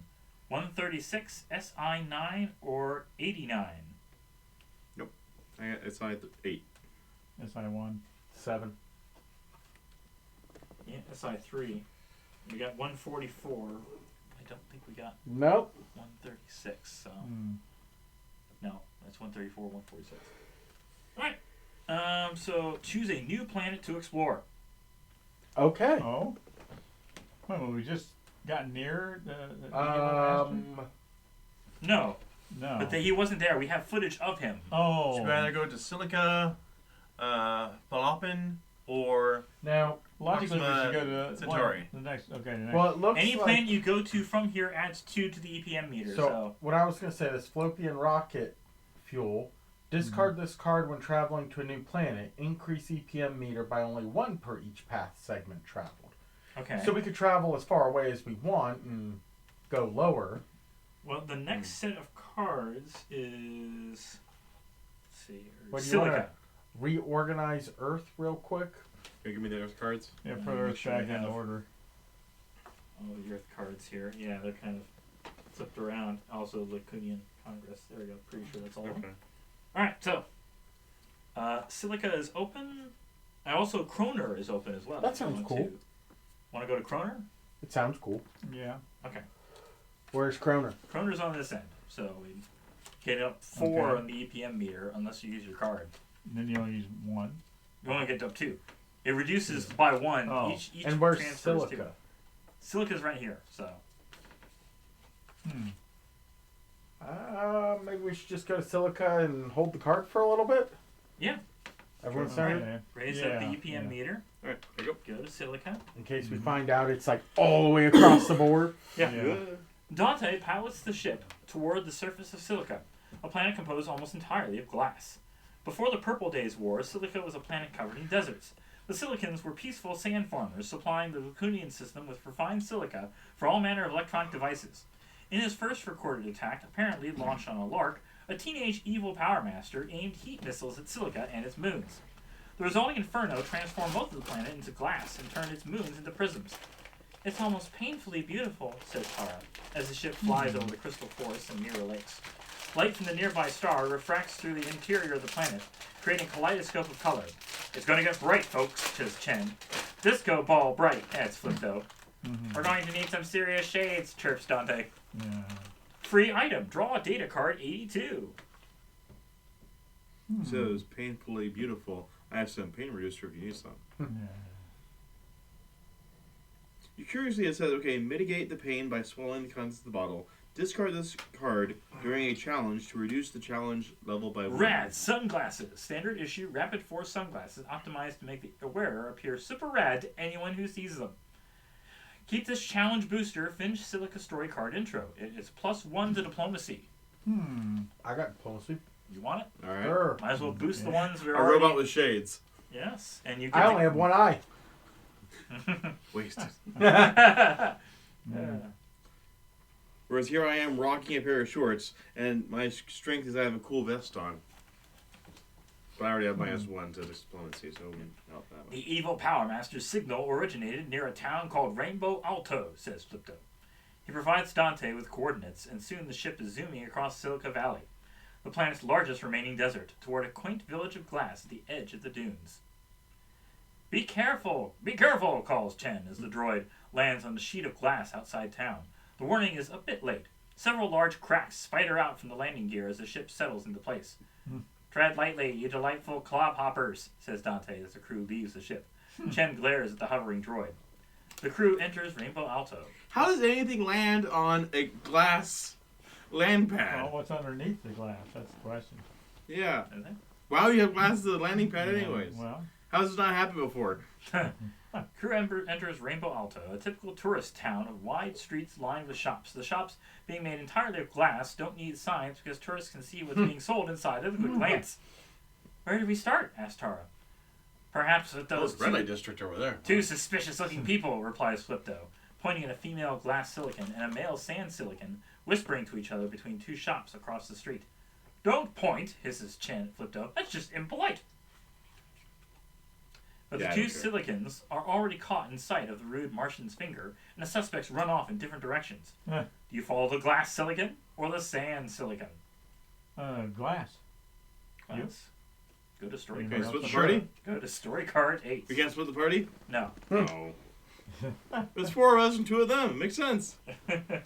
136, SI9, or 89. It's like 8. SI1. 7. Yeah, SI3. We got 144. I don't think we got Nope. 136. So Hmm. no, that's 134, 146. All right. So choose a new planet to explore. Okay. Oh. Well, we just got near the Evil Master? No, No. but he wasn't there. We have footage of him. Oh. Should we either go to Silica, Palopin, or Now, logically, we Proxima should go to Centauri. the next. Okay, the next. Well, it looks Any like. planet you go to from here adds 2 to the EPM meter. So, what I was going to say, this Fallopian rocket fuel, discard this card when traveling to a new planet, increase EPM meter by only 1 per each path segment traveled. Okay. So we could travel as far away as we want and go lower. Well, the next set of cards is. Let's see. What do you Silica. wanna- Reorganize Earth real quick. Can you give me the Earth cards? yeah, make put Earth sure back we in have- order. All the Earth cards here. Yeah, they're kind of flipped around. Also, Lacunian Congress. There we go. Pretty sure that's all of them. Okay. Alright, so. Silica is open. And also, Kroner is open as well. That if you sounds want cool. to. Want to go to Kroner? It sounds cool. Yeah. Okay. Where's Kroner? Kroner's on this end. So we get up 4 Okay. on the EPM meter unless you use your card. And then you only use 1. You only get up 2. It reduces by 1. Oh. Each And where's transfers 2. Silica? Silica's right here. So Hmm. Maybe we should just go to Silica and hold the card for a little bit? Yeah. Everyone Sure. started? Okay. raise up the Yeah, EPM yeah. meter. Alright, there you Go to Silica. In case we Mhm. find out it's like all the way across the board. Yeah. go. Dante pilots the ship toward the surface of Silica, a planet composed almost entirely of glass. Before the Purple Days War, Silica was a planet covered in deserts. The Silicans were peaceful sand farmers, supplying the Lacunian system with refined silica for all manner of electronic devices. In his first recorded attack, apparently launched on a lark, a teenage evil Power Master aimed heat missiles at Silica and its moons. The resulting inferno transformed most of the planet into glass and turned its moons into prisms. "It's almost painfully beautiful," says Tara, as the ship flies over the crystal forests and mirror lakes. Light from the nearby star refracts through the interior of the planet, creating a kaleidoscope of color. "It's gonna get bright, folks," says Chen. "Disco ball bright," adds Flipto. Mhm. "We're going to need some serious shades," chirps Dante. Yeah. Free item, draw a data card 82. Hmm. So it's painfully beautiful. I have some pain reducer if you need some. Yeah. Curiously, it says, okay, mitigate the pain by swallowing the contents of the bottle. Discard this card during a challenge to reduce the challenge level by 1. Rad sunglasses. Standard issue rapid force sunglasses optimized to make the wearer appear super rad to anyone who sees them. Keep this challenge booster, finish Silica story card intro. It is +1 to diplomacy. I got diplomacy. You want it? Alright. Sure. Might as well boost the Yeah. ones we're A already... robot with shades. Yes, and you I only have one eye. Wasted. have... Yeah. Whereas here I am rocking a pair of shorts, and my strength is I have a cool vest on. But I already have my S1 to diplomacy, so it wouldn't help that much. The evil Power Master's signal originated near a town called Rainbow Alto, says Flipto. He provides Dante with coordinates, and soon the ship is zooming across Silica Valley, the planet's largest remaining desert, toward a quaint village of glass at the edge of the dunes. Be careful! Be careful! Calls Chen as the droid lands on a sheet of glass outside town. The warning is a bit late. Several large cracks spider out from the landing gear as the ship settles into place. Tread lightly, you delightful clobhoppers, says Dante as the crew leaves the ship. Chen glares at the hovering droid. The crew enters Rainbow Alto. How does anything land on a glass land pad? Well, what's underneath the glass? That's the question. Yeah. Isn't it? Why would you have glass as a landing pad anyways? Well, How has this not happened before? Crew enters Rainbow Alto, a typical tourist town of wide streets lined with shops. The shops, being made entirely of glass, don't need signs because tourists can see what's being sold inside at a quick glance. "Where did we start?" asked Tara. "Perhaps with those Red light district over there. two suspicious-looking people," replies Flipto, pointing at a female glass silicon and a male sand silicon whispering to each other between two shops across the street. "Don't point," hisses Chen at Flipto. "That's just impolite." But Yeah, I the two don't care. Silicons are already caught in sight of the rude Martian's finger, and the suspects run off in different directions. Eh. Do you follow the glass Silicon or the sand Silicon? Glass. Glass. Go to story Okay, card. split the Sure. party? Go to story card 8. We can't split the party? No. No. There's 4 of us and 2 of them. Makes sense.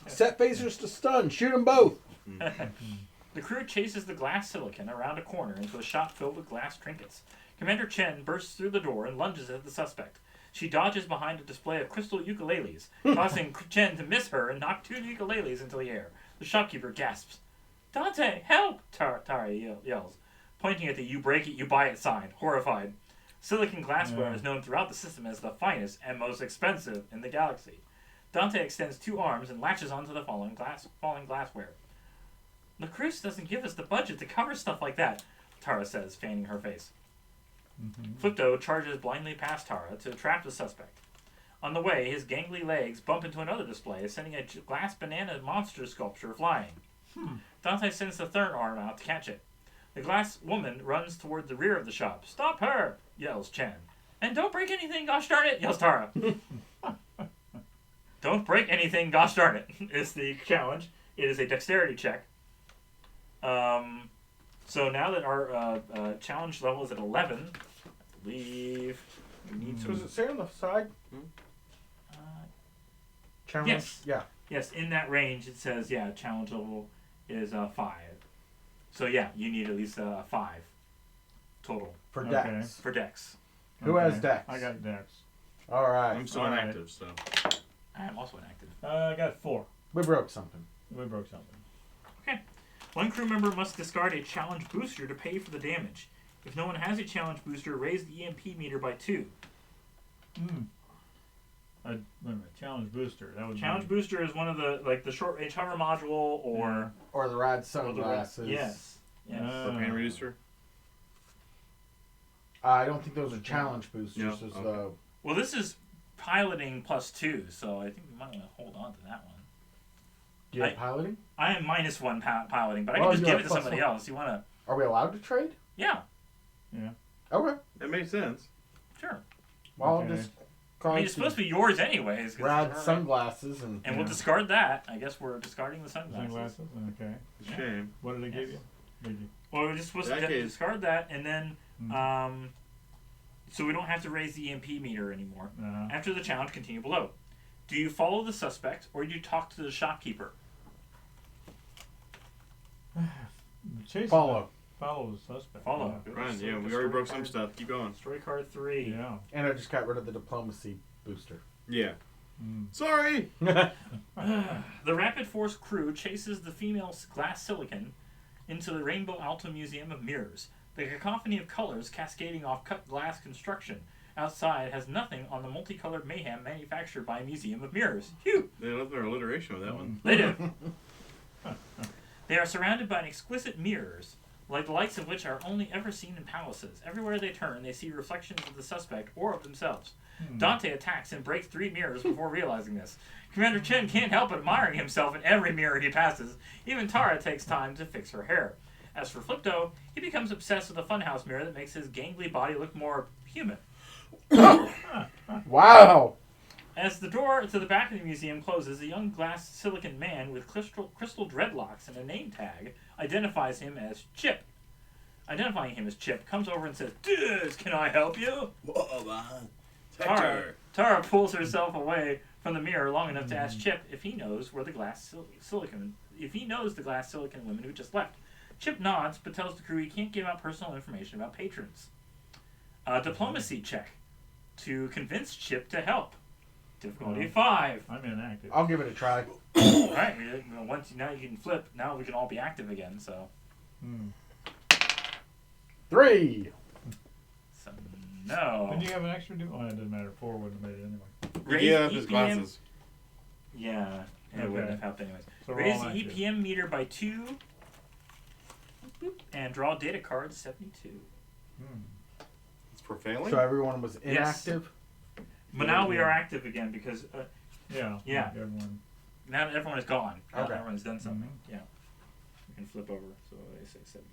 Set phasers to stun. Shoot them both. The crew chases the glass Silicon around a corner into a shop filled with glass trinkets. Commander Chen bursts through the door and lunges at the suspect. She dodges behind a display of crystal ukuleles, causing Chen to miss her and knock 2 ukuleles into the air. The shopkeeper gasps. "Dante, help!" Tara yells, pointing at the "you break it, you buy it" sign, horrified. Silicon glassware is known throughout the system as the finest and most expensive in the galaxy. Dante extends 2 arms and latches onto the falling glassware. "The Cruz doesn't give us the budget to cover stuff like that," Tara says, fanning her face. Flipto charges blindly past Tara to trap the suspect. On the way, his gangly legs bump into another display, sending a glass banana monster sculpture flying. Dante sends the third arm out to catch it. The glass woman runs toward the rear of the shop. "Stop her!" yells Chen. "And don't break anything, gosh darn it!" yells Tara. "Don't break anything, gosh darn it," is the challenge. It is a dexterity check. So now that our challenge level is at 11, I believe we need So does to... it say on the side? Challenge? Yes. Yeah. Yes, in that range it says, challenge level is 5. So yeah, you need at least a 5 total For Okay. Dex. for dex. Who has Dex? I got Dex. All right. I'm still Alright. inactive, so. I am also inactive. I got 4. We broke something. We broke something. One crew member must discard a challenge booster to pay for the damage. If no one has a challenge booster, raise the EMP meter by 2. Wait a minute. Challenge booster. That would Challenge be... booster is one of the short range hover module or Or the rad or sunglasses. Yes. Yes. Propane reducer? I don't think those are challenge boosters. No, Those, okay. Well, this is piloting +2, so I think we might want to hold on to that one. do you have piloting? I am -1 piloting, but I Well, can just you give have it to somebody +1. else. You want to? Are we allowed to trade? Yeah, Okay. That makes sense. sure. Well, Okay. I'll just I call mean, it's supposed to be yours anyways. 'cause rad it's her, sunglasses and and we'll Yeah. discard that. I guess we're discarding the sunglasses. Sunglasses? Okay. It's a Yeah. shame. What did they give Yes. you? Did you? Well, we're just supposed to Decades. discard that, and then Mm. so we don't have to raise the EMP meter anymore. Uh-huh. After the challenge, continue below. Do you follow the suspect or do you talk to the shopkeeper? Chase follow. Follow the suspect. Follow. Yeah. Run, So yeah, the we already story broke some card- stuff. Keep going. Story card 3. Yeah. And I just got rid of the diplomacy booster. Yeah. Mm. Sorry! The Rapid Force crew chases the female glass Silicon into the Rainbow Alto Museum of Mirrors. The cacophony of colors cascading off cut glass construction outside has nothing on the multicolored mayhem manufactured by a museum of mirrors. Phew! They love their alliteration with that one. They do. They are surrounded by exquisite mirrors, like the likes of which are only ever seen in palaces. Everywhere they turn, they see reflections of the suspect or of themselves. Dante attacks and breaks 3 mirrors before realizing this. Commander Chen can't help but admiring himself in every mirror he passes. Even Tara takes time to fix her hair. As for Flipto, he becomes obsessed with a funhouse mirror that makes his gangly body look more human. Wow. As the door to the back of the museum closes, a young glass silicon man with crystal dreadlocks and a name tag identifies him as Chip. Identifying him as Chip, comes over and says, "Dude, can I help you?" Whoa, man. Tara pulls herself away from the mirror long enough to ask Chip if he knows where the glass silicon women who just left. Chip nods, but tells the crew he can't give out personal information about patrons. Diplomacy check to convince Chip to help. Difficulty 5. I'm inactive. I'll give it a try. All right, once now you can flip. Now we can all be active again. So, 3. so no. Did you have an extra do? Oh, it doesn't matter. 4 wouldn't have made it anyway. We gave up his glasses. Yeah, it Okay. wouldn't have helped anyways. So we're Raise all the active. EPM meter by 2. Boop, and draw data card 72. It's for failing? So everyone was Yes. inactive. But now we are active again because Yeah. Yeah. like everyone. now that everyone is gone. Now that Okay. everyone's done something. Yeah. We can flip over. So I say 72.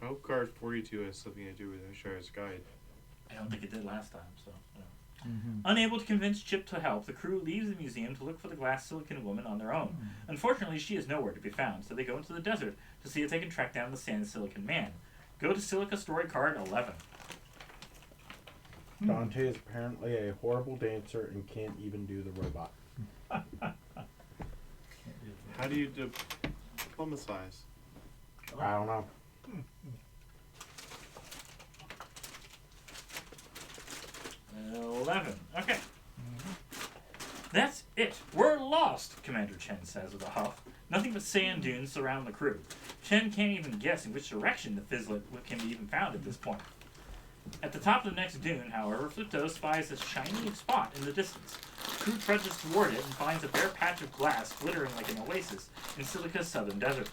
I hope card 42 has something to do with Ashar's guide. I don't think it did last time, so. Mm-hmm. Unable to convince Chip to help, the crew leaves the museum to look for the glass silicon woman on their own. Unfortunately, she is nowhere to be found, so they go into the desert to see if they can track down the sand silicon man. Go to Silica Story Card 11. Dante is apparently a horrible dancer and can't even do the robot. How do you diplomatize? I don't know. 11. Okay. That's it. We're lost, Commander Chen says with a huff. Nothing but sand dunes surround the crew. Chen can't even guess in which direction the fizzlet can be even found at this point. At the top of the next dune, however, Flipto spies a shiny spot in the distance. The crew trudges toward it and finds a bare patch of glass glittering like an oasis in Silica's southern desert.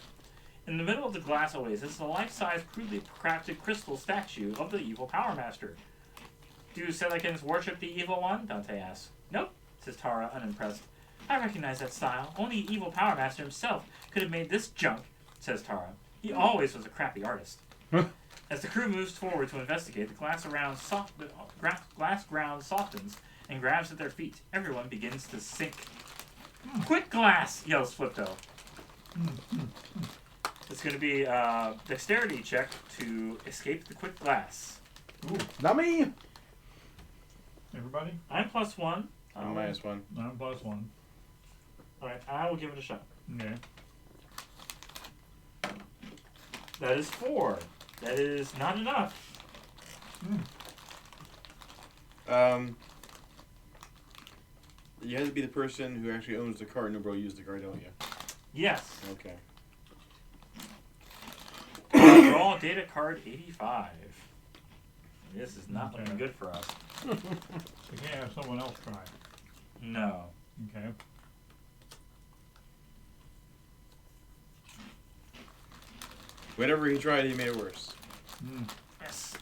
In the middle of the glass oasis is a life-size, crudely crafted crystal statue of the evil Power Master. Do Silicans worship the evil one? Dante asks. Nope, says Tara, unimpressed. I recognize that style. Only evil Power Master himself could have made this junk, says Tara. He always was a crappy artist. As the crew moves forward to investigate, the glass ground softens and grabs at their feet. Everyone begins to sink. Quick glass! Yells Flipto. It's going to be a dexterity check to escape the quick glass. Not me! Everybody? I'm +1. I'm -1. I'm +1. Alright, I will give it a shot. Okay. That is 4. That is not enough. You have to be the person who actually owns the card and will use the card, don't you? Yes. Okay. Draw data card 85. This is not looking Okay. good for us. We can't have someone else try. No. Okay. Whenever he tried, he made it worse. Yes.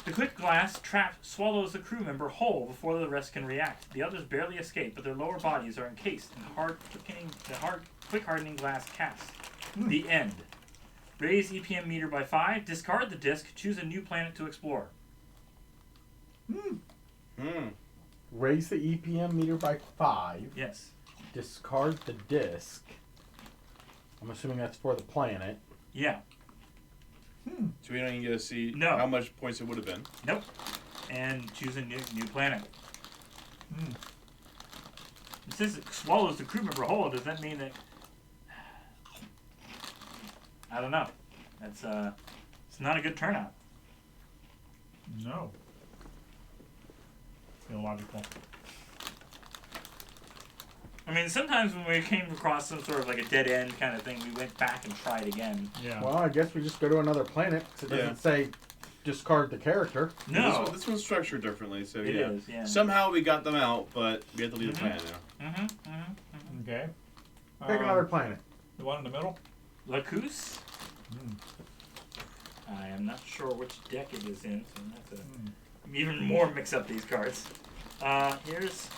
The quick glass trap swallows the crew member whole before the rest can react. The others barely escape, but their lower bodies are encased in quick hardening glass cast. The end. Raise EPM meter by 5. Discard the disc. Choose a new planet to explore. Raise the EPM meter by 5. Yes. Discard the disc. I'm assuming that's for the planet. Yeah. So we don't even get to see No. how much points it would have been. Nope. And choose a new planet. It says it swallows the crew member whole. Does that mean that? I don't know. That's it's not a good turnout. No. Illogical. I mean, sometimes when we came across some sort of like a dead end kind of thing, we went back and tried again. Yeah. Well, I guess we just go to another planet because it doesn't say discard the character. No. This one's structured differently, so It yeah. is, yeah. Somehow we got them out, but we have to leave the planet now. Okay. Pick another planet. The one in the middle? Lacus? I am not sure which deck it is in, so I'm going to have to even more mix up these cards. Here's...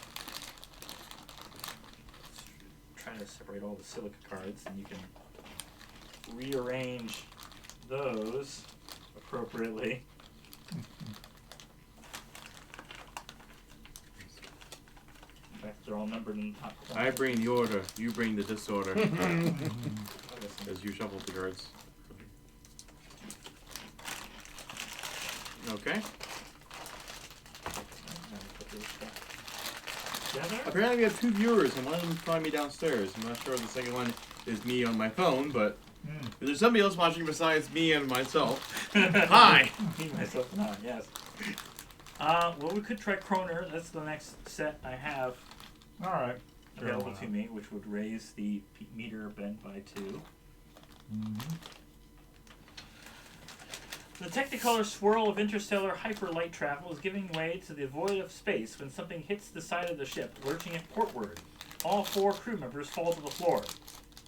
Trying to separate all the silica cards, and you can rearrange those appropriately. In fact, they're all numbered in the top corner. I bring the order, you bring the disorder. As you shuffle the cards. Okay. Apparently we have 2 viewers, and one of them found me downstairs. I'm not sure if the second one is me on my phone, but if there's somebody else watching besides me and myself. Hi! Me, myself, and I, yes. Well, we could try Kroner. That's the next set I have Alright. available to me, which would raise the meter bent by 2. The Technicolor swirl of interstellar hyperlight travel is giving way to the void of space when something hits the side of the ship, lurching it portward. All 4 crew members fall to the floor.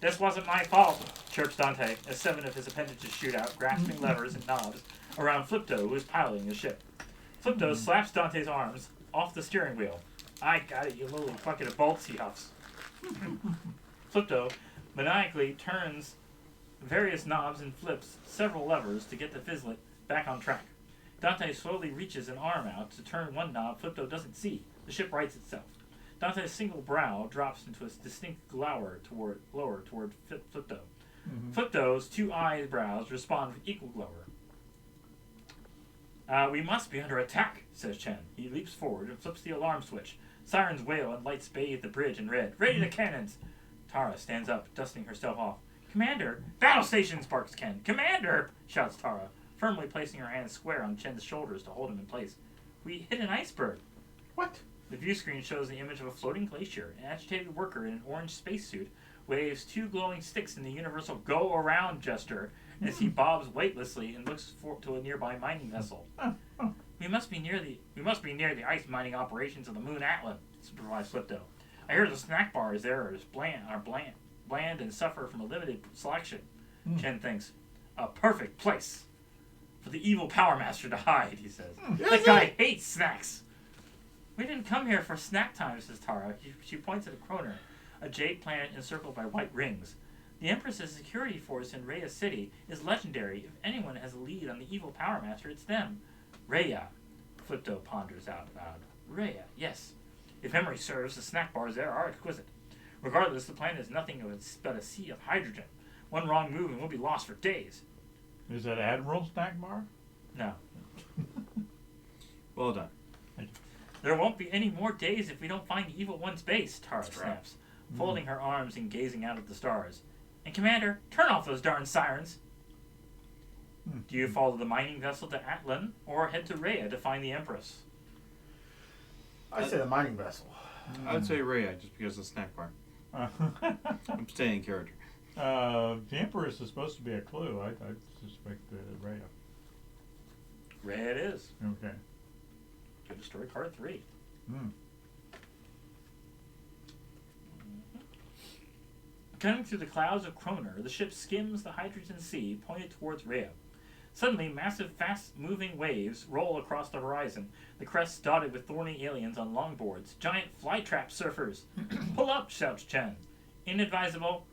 This wasn't my fault, chirps Dante, as 7 of his appendages shoot out, grasping levers and knobs around Flipto, who is piloting the ship. Flipto slaps Dante's arms off the steering wheel. I got it, you little bucket of bolts, he huffs. Flipto maniacally turns various knobs and flips several levers to get the Fizzlet back on track. Dante slowly reaches an arm out to turn one knob Flipto doesn't see. The ship rights itself. Dante's single brow drops into a distinct glower toward Flipto. Flipto's two eyebrows respond with equal glower. We must be under attack, says Chen. He leaps forward and flips the alarm switch. Sirens wail and lights bathe the bridge in red. Ready to cannons! Tara stands up, dusting herself off. Commander! Battle stations! Barks Ken. Commander! Shouts Tara, firmly placing her hands square on Chen's shoulders to hold him in place. We hit an iceberg. What? The view screen shows the image of a floating glacier. An agitated worker in an orange spacesuit waves two glowing sticks in the universal go-around gesture as he bobs weightlessly and looks to a nearby mining vessel. We must be near the ice mining operations of the Moon Atlan, supervised Flipto. I hear the snack bars there are bland and suffer from a limited selection. Chen thinks. A perfect place for the evil Power Master to hide, he says. That guy hates snacks. We didn't come here for snack time, says Tara. She points at a Kroner, a jade planet encircled by white rings. The Empress's security force in Rhea City is legendary. If anyone has a lead on the evil Power Master, it's them. Rhea, Flipto ponders out loud. Rhea, yes. If memory serves, the snack bars there are exquisite. Regardless, the planet is nothing but a sea of hydrogen. One wrong move and we'll be lost for days. Is that Admiral snack bar? No. Well done. There won't be any more days if we don't find the evil one's base, Tara snaps, folding her arms and gazing out at the stars. And Commander, turn off those darn sirens. Do you follow the mining vessel to Atlan or head to Rhea to find the Empress? I say the mining vessel. I would say Rhea, just because of the snack bar. I'm staying in character. The Empress is supposed to be a clue. I suspect Rhea. Rhea it is. Okay. Good story card 3. Cutting through the clouds of Kroner, the ship skims the hydrogen sea, pointed towards Rhea. Suddenly, massive, fast-moving waves roll across the horizon, the crests dotted with thorny aliens on longboards, giant flytrap surfers. Pull up, shouts Chen. Inadvisable.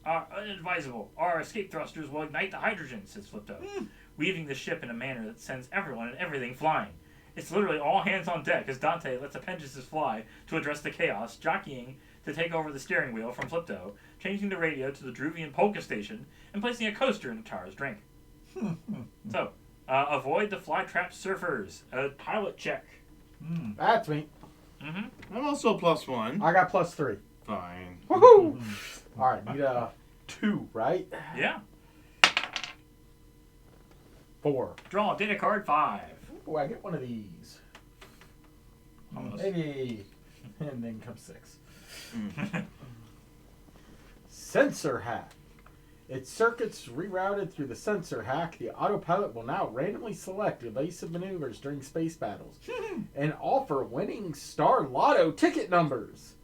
Our escape thrusters will ignite the hydrogen, says Flipto, weaving the ship in a manner that sends everyone and everything flying. It's literally all hands on deck as Dante lets appendages fly to address the chaos, jockeying to take over the steering wheel from Flipto, changing the radio to the Druvian polka station, and placing a coaster in Tara's drink. So, avoid the flytrap surfers. A pilot check. That's me. I'm also +1. I got +3. Fine. Woohoo! Alright, need a 2, right? Yeah. 4. Draw data card 5. Oh, I get one of these. Almost. Maybe. And then comes 6. Sensor hack. Its circuits rerouted through the sensor hack, the autopilot will now randomly select evasive maneuvers during space battles and offer winning star lotto ticket numbers.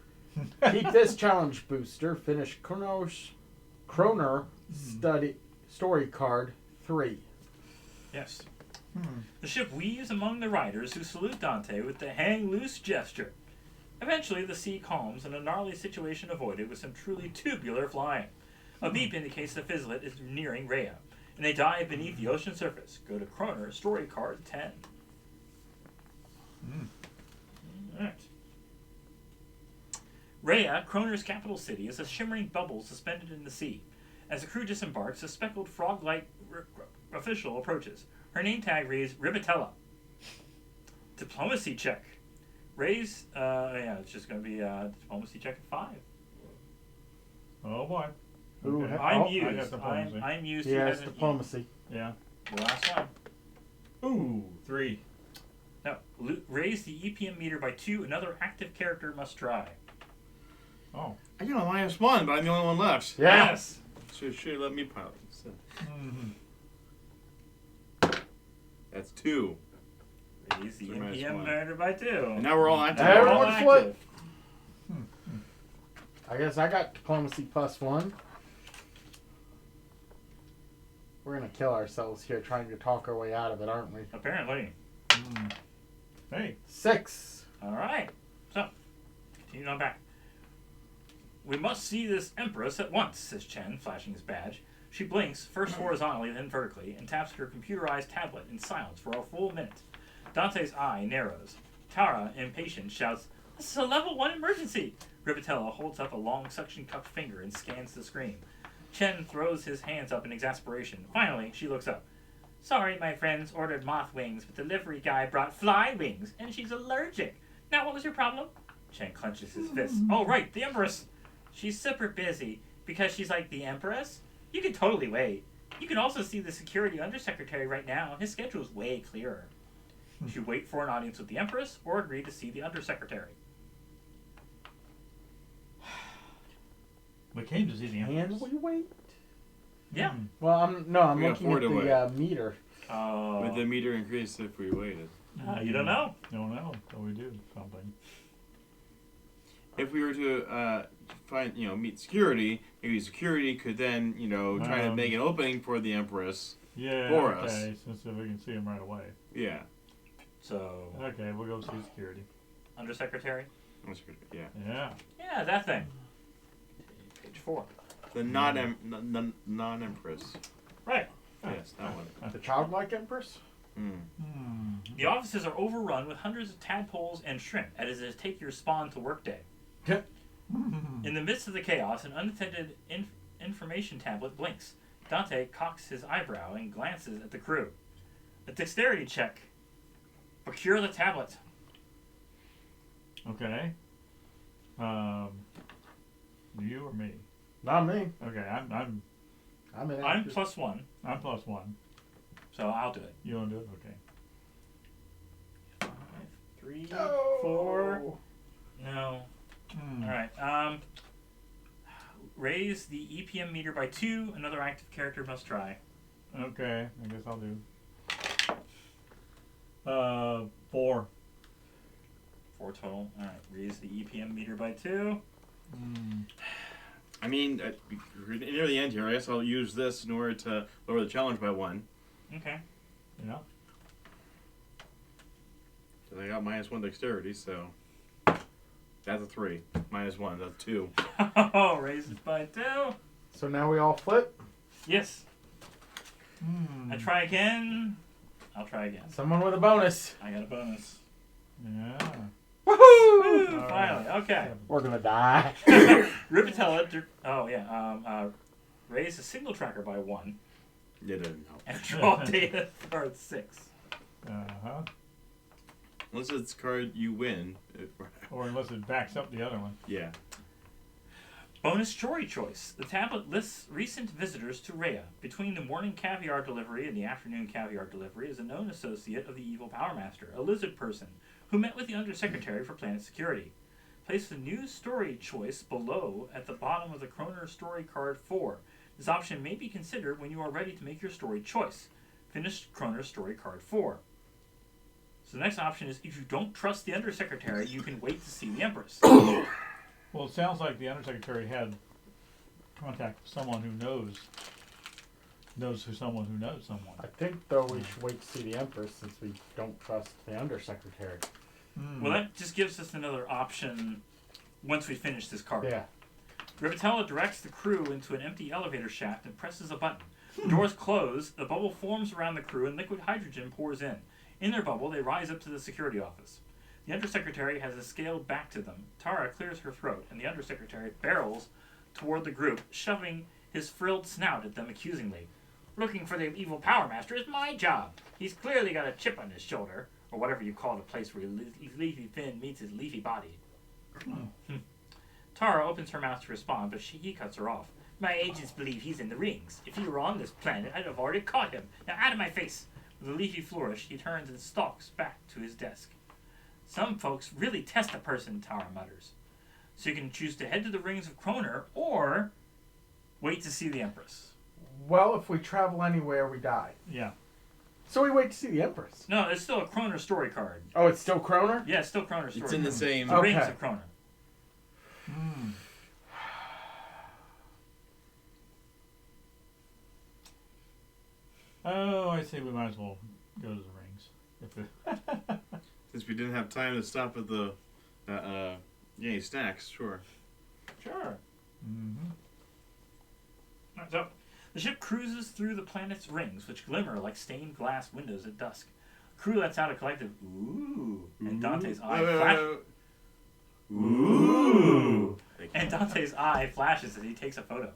Keep this challenge booster. Finish Kroner story card 3. Yes. The ship weaves among the riders who salute Dante with the hang loose gesture. Eventually, the sea calms and a gnarly situation avoided with some truly tubular flying. A beep indicates the Fizzlet is nearing Rhea, and they dive beneath the ocean surface. Go to Kroner, story card 10. Alright. Rhea, Kroner's capital city, is a shimmering bubble suspended in the sea. As the crew disembarks, a speckled frog-like official approaches. Her name tag reads Ribitella. Diplomacy check. Ray's, it's just going to be diplomacy check at 5. Oh boy. Ooh, Okay. I'm oh, I got used. diplomacy. I'm used He to has having diplomacy. Yeah. the last one. Ooh, 3. Now, raise the EPM meter by 2. Another active character must try. Oh. I got a -1, but I'm the only one left. Yeah. Yes. So should have let me pilot instead. Mm-hmm. That's 2. Raise the So minus EPM 1. meter by 2. And now we're all active. We're all Everyone's active. flipped. I guess I got diplomacy +1. We're gonna kill ourselves here trying to talk our way out of it, aren't we? Apparently. Hey. 6. All right. So, continue on back. We must see this Empress at once, says Chen, flashing his badge. She blinks, first horizontally, then vertically, and taps her computerized tablet in silence for a full minute. Dante's eye narrows. Tara, impatient, shouts, "This is a level 1 emergency!" Ripatella holds up a long suction-cupped finger and scans the screen. Chen throws his hands up in exasperation. Finally, she looks up. "Sorry, my friends ordered moth wings, but the delivery guy brought fly wings, and she's allergic. Now, what was your problem?" Chen clenches his fists. "Oh, right, the Empress. She's super busy because she's like the Empress. You can totally wait. You can also see the security undersecretary right now. His schedule's way clearer." You should wait for an audience with the Empress or agree to see the undersecretary. We came to see the And Empress. we wait. Yeah. Well, I'm We looking got at 4 to the meter. Oh. Would the meter increase if we waited? You don't know. Don't know. So we do something. If we were to find, meet security, maybe security could then, try to make an opening for the Empress. Yeah. For okay. us. Since we can see him right away. Yeah. So, Okay, we'll go see security. undersecretary? Yeah. Yeah. Yeah, that thing. Page 4. The non-Empress. Right. Yes, that one. The childlike Empress? The offices are overrun with hundreds of tadpoles and shrimp, as it is take your spawn to workday. In the midst of the chaos, an unattended information tablet blinks. Dante cocks his eyebrow and glances at the crew. A dexterity check. Procure the tablet. Okay. You or me? Not me. Okay, I'm I'm an I'm actor. +1, +1. so I'll do it. You want to do it? Okay. 5, 3, Oh. 4. No. Alright, raise the EPM meter by 2. Another active character must try. Okay, I guess I'll do. 4. 4 total. Alright, raise the EPM meter by 2. I mean, we're near the end here. I guess I'll use this in order to lower the challenge by 1. Okay. Yeah. And I got -1 dexterity, so that's a 3. -1, that's 2. Oh, raise it by 2. So now we all flip. Yes. I try again. I'll try again. Someone with a bonus. I got a bonus. Yeah. Woohoo! Woo, finally. Okay. We're gonna die. Ripatella. Raise the signal tracker by 1 It didn't help. and draw data card 6. Uh-huh. Unless it's a card you win. Or unless it backs up the other one. Yeah. Bonus story choice. The tablet lists recent visitors to Rhea. Between the morning caviar delivery and the afternoon caviar delivery is a known associate of the evil Power Master, a lizard person, who met with the Undersecretary for Planet Security. Place the new story choice below at the bottom of the Kroner story card 4. This option may be considered when you are ready to make your story choice. Finish Kroner story card 4. So the next option is if you don't trust the Undersecretary, you can wait to see the Empress. Well, it sounds like the Undersecretary had contact with someone who knows someone who knows someone. I think though we should wait to see the Empress since we don't trust the Undersecretary. Well, that just gives us another option once we finish this card. Yeah. Ripatella directs the crew into an empty elevator shaft and presses a button. The doors close, a bubble forms around the crew, and liquid hydrogen pours in. In their bubble, they rise up to the security office. The Undersecretary has scaled back to them. Tara clears her throat, and the Undersecretary barrels toward the group, shoving his frilled snout at them accusingly. "Looking for the evil Power Master is my job. He's clearly got a chip on his shoulder, or whatever you call the place where his leafy fin meets his leafy body." Tara opens her mouth to respond, but he cuts her off. "My agents believe he's in the rings. If he were on this planet, I'd have already caught him. Now out of my face!" With a leafy flourish, he turns and stalks back to his desk. "Some folks really test a person," Tara mutters. So you can choose to head to the rings of Kroner, or wait to see the Empress. Well, if we travel anywhere, we die. Yeah. So we wait to see the Empress. No, it's still a Kroner story card. Oh, it's still Kroner? Yeah, it's still Kroner story It's in the card. same. The rings Okay. of Kroner. Oh, I say we might as well go to the rings. If it Since we didn't have time to stop at the yay snacks, sure. Sure. Mm-hmm. Alright, so, the ship cruises through the planet's rings, which glimmer like stained glass windows at dusk. Crew lets out a collective "ooh," and Dante's eye flashes. Ooh! And Dante's eye flashes as he takes a photo.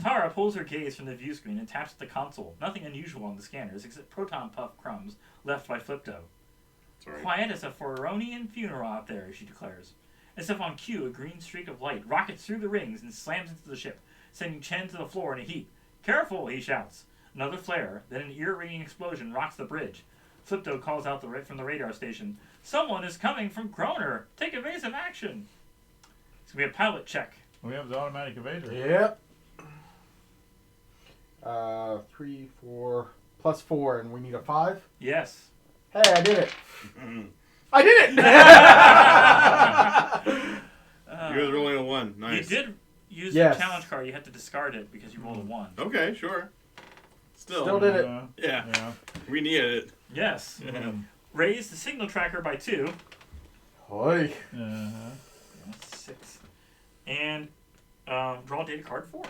Tara pulls her gaze from the view screen and taps at the console. Nothing unusual on the scanners except proton puff crumbs left by Flipto. Sorry. Quiet as a Pharaonian funeral out there, she declares. As if on cue, a green streak of light rockets through the rings and slams into the ship, sending Chen to the floor in a heap. Careful, he shouts. Another flare, then an ear-ringing explosion rocks the bridge. Flipto calls out from the radar station, "Someone is coming from Kroner! Take evasive action!" It's going to be a pilot check. We have the automatic evader. Yep. 3, 4, plus 4, and we need a 5. Yes. Hey, I did it. I did it! You guys rolling a 1. Nice. You did use Yes. the challenge card. You had to discard it because you rolled a 1. Okay, sure. Still did it. Yeah. Yeah. We needed it. Yes. Yeah. Raise the signal tracker by 2. Hoi. Uh-huh. That's 6. And draw data card 4.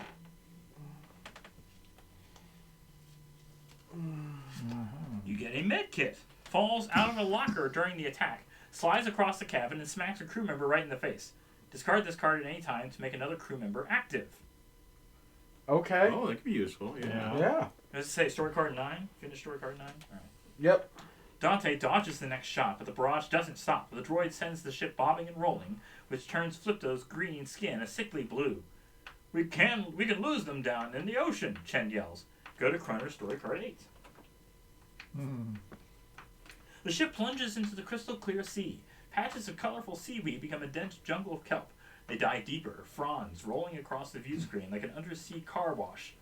You get a med kit. Falls out of a locker during the attack, slides across the cabin, and smacks a crew member right in the face. Discard this card at any time to make another crew member active. Okay. Oh, that could be useful. Yeah. Yeah. Does it say story card 9? Finish story card 9? All right. Yep. Dante dodges the next shot, but the barrage doesn't stop. The droid sends the ship bobbing and rolling, which turns Flipto's green skin a sickly blue. We can lose them down in the ocean, Chen yells. Go to Kroner's story card 8. Mm-hmm. The ship plunges into the crystal clear sea. Patches of colorful seaweed become a dense jungle of kelp. They dive deeper, fronds rolling across the view screen like an undersea car wash.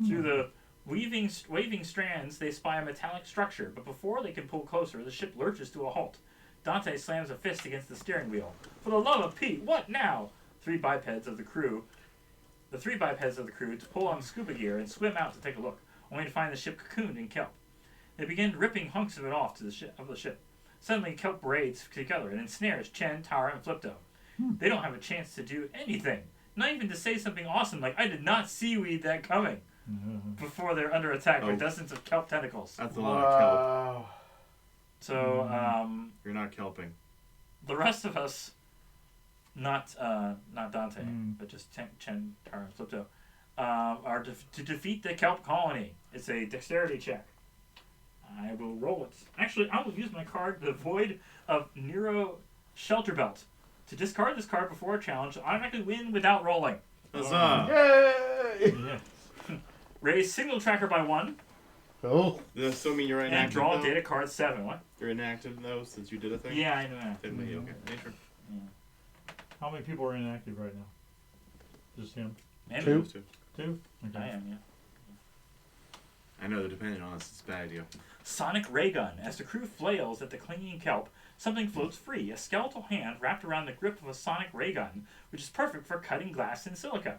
Through the waving strands, they spy a metallic structure, but before they can pull closer, the ship lurches to a halt. Dante slams a fist against the steering wheel. For the love of Pete, what now? The three bipeds of the crew to pull on scuba gear and swim out to take a look, only to find the ship cocooned in kelp. They begin ripping hunks of it off the ship. Suddenly, kelp braids together and ensnares Chen, Tara, and Flipto. They don't have a chance to do anything, not even to say something awesome like, "I did not seaweed that coming," before they're under attack by dozens of kelp tentacles. That's a lot of kelp. Wow. So, You're not kelping. the rest of us, not Dante, but just Chen, Tara, and Flipto, are to defeat the kelp colony. It's a dexterity check. I will roll it. Actually, I will use my card, the Void of Nero Shelter Belt, to discard this card before a challenge to automatically win without rolling. Huzzah! Yay! Yeah. Raise signal tracker by 1, Oh. Does that still mean you're and inactive? draw though? data card 7. What? You're inactive though, since you did a thing. Yeah, I know that. Didn't we? Okay. Yeah, sure. How many people are inactive right now? Just him? And Two. Those two. 2? Okay. I am, yeah. I know they're depending on us. It's a bad idea. Sonic ray gun. As the crew flails at the clinging kelp, something floats free, a skeletal hand wrapped around the grip of a sonic ray gun, which is perfect for cutting glass in silica.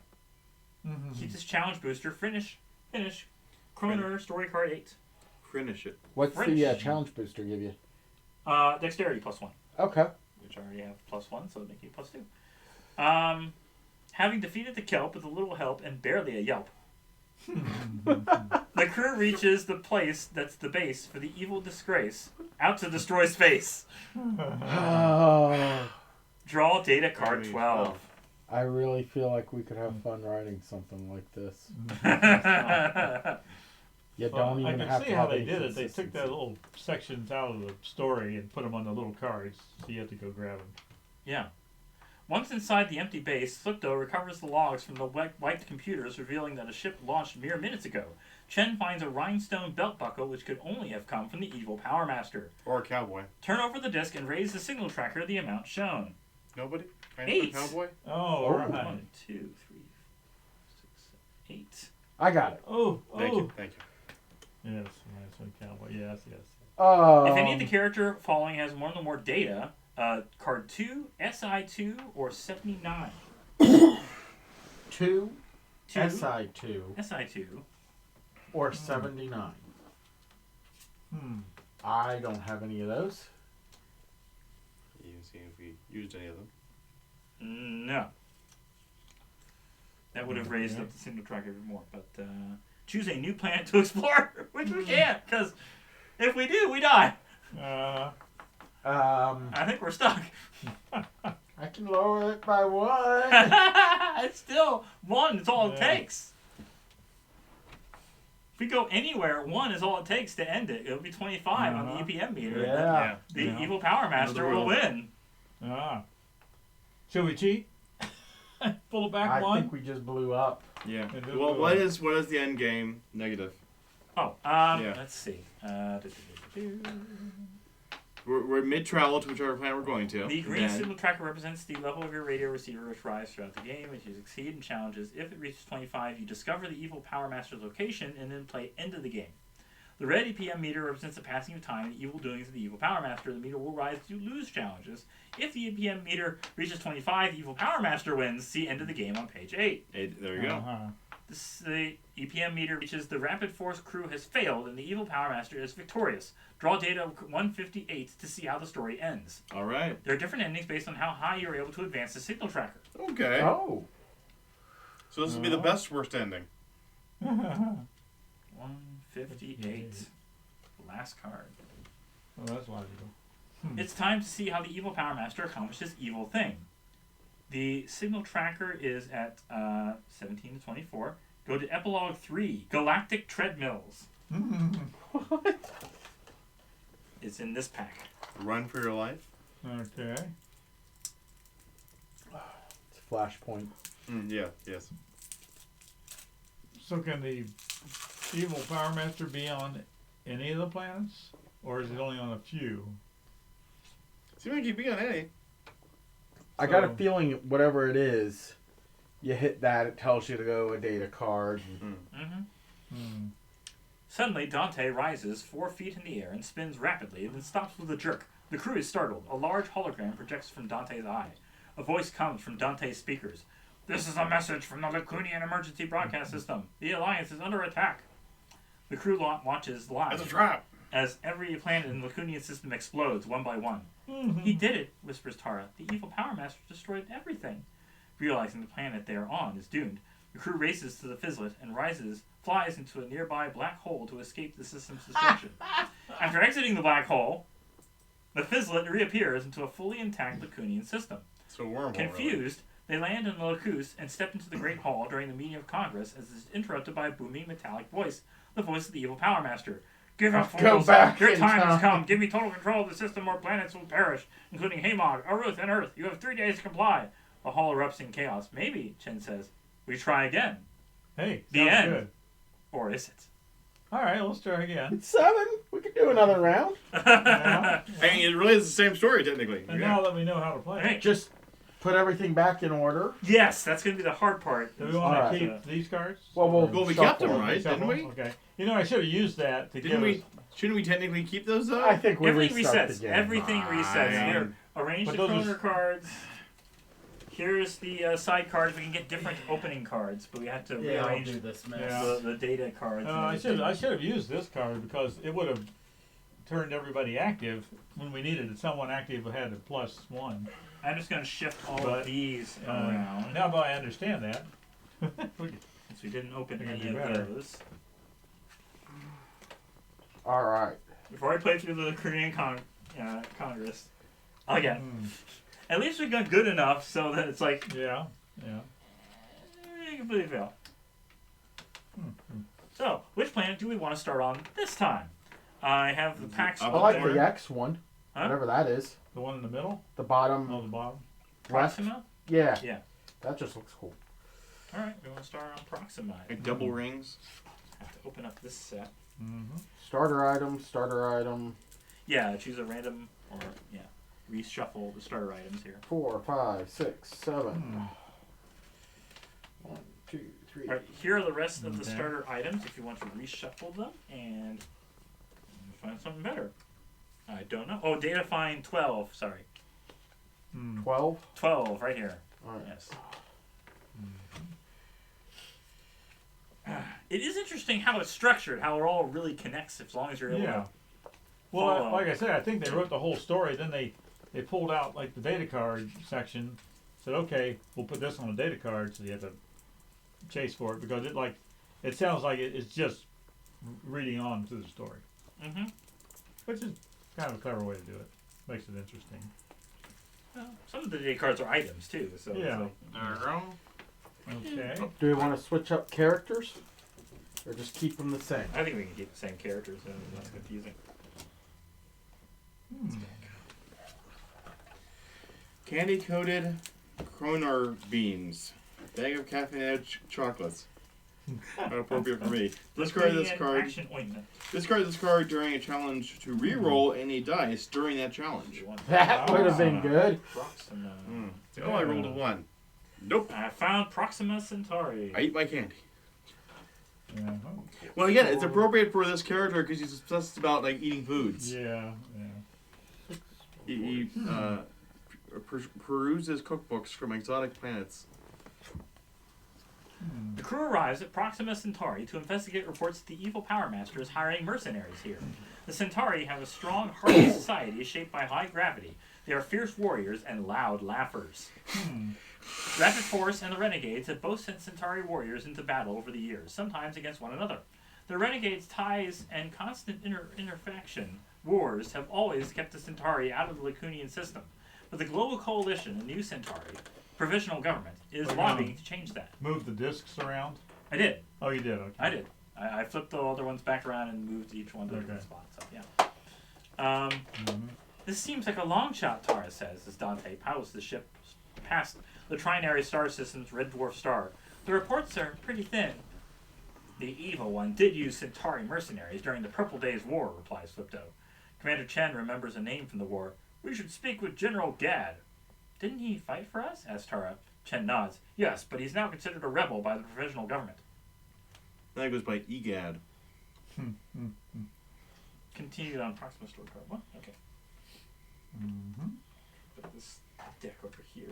Keeps his challenge booster. Finish. Kroner, story card 8. Finish it. What's the French. challenge booster give you? Dexterity plus 1, Okay. which I already have plus 1, so it'll make you plus 2. Having defeated the kelp with a little help and barely a yelp, the crew reaches the place that's the base for the evil disgrace out to destroy space. Oh. Draw data card Only 12. I really feel like we could have fun writing something like this. You Well, don't I even can have see to how have they any did it. They took consistency. that little sections out of the story and put them on the little cards, so you have to go grab them. Yeah. Once inside the empty base, Flipto recovers the logs from the wiped computers, revealing that a ship launched mere minutes ago. Chen finds a rhinestone belt buckle, which could only have come from the evil Power Master. Or a cowboy. Turn over the disc and raise the signal tracker the amount shown. Nobody? Transfer 8. cowboy? Oh, Oh. right. 1, 2, 3, 6, 8. I got it. Oh, Thank you. Thank you. Yes, nice one, cowboy. Yes. If any of the character following has one or more data, card 2, SI2, or 79. 2, 2, SI2, SI2. or 79. I don't have any of those. You can see if we used any of them. No. That would have raised up the signal tracker even more. But choose a new planet to explore, which we can't, because if we do, we die. I think we're stuck. I can lower it by 1. It's still 1. It's all it Yeah. takes. If we go anywhere, 1 is all it takes to end it. It'll be 25 on the EPM meter. Yeah. The Yeah. evil Power Master will win. Should we cheat? Pull it back I 1? think we just blew up. Yeah. And then Well, we'll- what is the end game negative? Oh, Yeah. let's see. We're mid-travel to whichever planet we're going to. The green Then- signal tracker represents the level of your radio receiver, which rise throughout the game as you succeed in challenges. If it reaches 25, you discover the evil Power Master's location and then play end of the game. The red EPM meter represents the passing of time and the evil doings of the evil Power Master. The meter will rise as you lose challenges. If the EPM meter reaches 25, the evil Power Master wins. See end of the game on page 8. Hey, there you go. The EPM meter reaches the Rapid Force crew has failed and the evil Power Master is victorious. Draw data 158 to see how the story ends. All right. There are different endings based on how high you're able to advance the signal tracker. Okay. Oh. So this will be the best worst ending. 158. Last card. Well, that's logical. It's time to see how the evil Power Master accomplishes evil thing. The signal tracker is at 17 to 24. Go to Epilogue 3, Galactic Treadmills. What? It's in this pack. Run for your life. Okay. It's Flashpoint. Yeah. Yes. So can the evil Power Master be on any of the planets? Or is it only on a few? Seems like you'd be on any. I got a So- feeling whatever it is, you hit that, it tells you to go a data card. Suddenly, Dante rises 4 feet in the air and spins rapidly, then stops with a jerk. The crew is startled. A large hologram projects from Dante's eye. A voice comes from Dante's speakers. This is a message from the Lacunian emergency broadcast system. The Alliance is under attack. The crew watches live That's a trap. as every planet in the Lacunian system explodes one by one. He did it, whispers Tara. The evil Power Master destroyed everything. Realizing the planet they are on is doomed, the crew races to the fizzlet and flies into a nearby black hole to escape the system's destruction. After exiting the black hole, the fizzlet reappears into a fully intact Lacunian system. So wormhole. Confused, they land in Lacus and step into the Great Hall during the meeting of Congress as it is interrupted by a booming metallic voice, the voice of the evil Power Master. Give up, Go fools! back Your in time has time." come. Give me total control of the system or planets will perish, including Hamog, Aruth, and Earth. You have 3 days to comply. The hall erupts in chaos. Maybe, Chen says, we try again. Hey, The sounds end. good. Or is it? All right, let's try again. It's 7. We could do another round. Yeah. I mean, it really is the same story technically. And Yeah. now that we know how to play, Hey. Just put everything back in order. Yes, that's going to be the hard part. do we want to Alright. keep these cards? Well, Well, we kept them, shuffle. right? Shuffle? Didn't we? Okay. You know, I should have used that to Didn't give we? us. Shouldn't we technically keep those though? I think we Everything restart resets. the game. Everything resets. Fine. Here, arrange But the those corner are- cards. Here's the side cards. We can get different opening cards, but we have to Yeah, I'll rearrange do this mess. Yeah. the data cards. and I everything. should have used this card because it would have turned everybody active when we needed it. Someone active who had a +1. I'm just going to shift all But, of these Uh, around now, but I understand that. since we didn't open We can any do of better. those. All right. Before I play through the Korean Congress, again, at least we got good enough so that it's like, Yeah. completely fail. So, which planet do we want to start on this time? I have the packs I I like open. the X one. Huh? Whatever that is. The one in the middle? The bottom Oh, the bottom? left. Proxima? Yeah. Yeah. That just looks cool. Alright, we want to start on Proxima. Like double rings. Have to open up this set. Mm-hmm. Starter item, starter item. Yeah, choose a random, or, yeah, reshuffle the starter items here. 4, 5, 6, 7. 1, 2, 3. Alright, here are the rest of the Okay. starter items if you want to reshuffle them and find something better. I don't know. Oh, data find 12, sorry. 12. 12, right here. All right. Yes. It is interesting how it's structured, how it all really connects as long as you're able Yeah. Well, follow. like I said, I think they wrote the whole story. Then they pulled out like the data card section. Said, okay, we'll put this on a data card, so you have to chase for it because it sounds like it's just reading on through the story, Mm-hmm. which is kind of a clever way to do it. Makes it interesting. Well, some of the data cards are items too, so it's Yeah. like, Okay. Do we want to switch up characters, or just keep them the same? I think we can keep the same characters, so that's confusing. Candy coated Kroner beans. Bag of caffeinated chocolates. Not appropriate for me. Discard this card. Action ointment. Discard this card during a challenge to re-roll any dice during that challenge. You want That would have been good. Proxima. Oh, I rolled a 1. Nope. I found Proxima Centauri. I eat my candy. Yeah. Well, again, it's appropriate for this character because he's obsessed about like eating foods. Yeah. He peruses cookbooks from exotic planets. The crew arrives at Proxima Centauri to investigate reports that the evil Power Master is hiring mercenaries here. The Centauri have a strong, hardy society shaped by high gravity. They are fierce warriors and loud laughers. Rapid Force and the Renegades have both sent Centauri warriors into battle over the years, sometimes against one another. The Renegades' ties and constant interfaction wars have always kept the Centauri out of the Lacunian system. But the Global Coalition, a new Centauri, provisional government, is lobbying to change that. Move the discs around. I did. Oh, you did. Okay. I did. I flipped the other ones back around and moved each one to a different Okay. spot. So, yeah. This seems like a long shot, Tara says, as Dante pilots the ship past the Trinary Star System's red dwarf star. The reports are pretty thin. The evil one did use Centauri mercenaries during the Purple Days War, replies Flipto. Commander Chen remembers a name from the war. We should speak with General Gad. Didn't he fight for us? Asks Tara. Chen nods. Yes, but he's now considered a rebel by the provisional government. That goes by EGAD. Continued on Proxima Store card. What? Okay. Put this deck over here.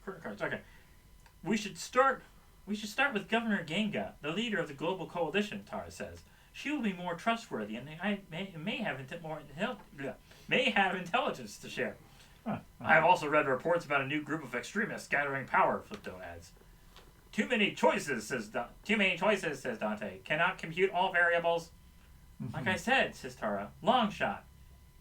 Current cards. Okay. We should start with Governor Ganga, the leader of the Global Coalition, Tara says. She will be more trustworthy and may have intelligence to share. I have also read reports about a new group of extremists gathering power, Flipto adds. Too many choices, says Dante. Cannot compute all variables. Like I said, says Tara. Long shot.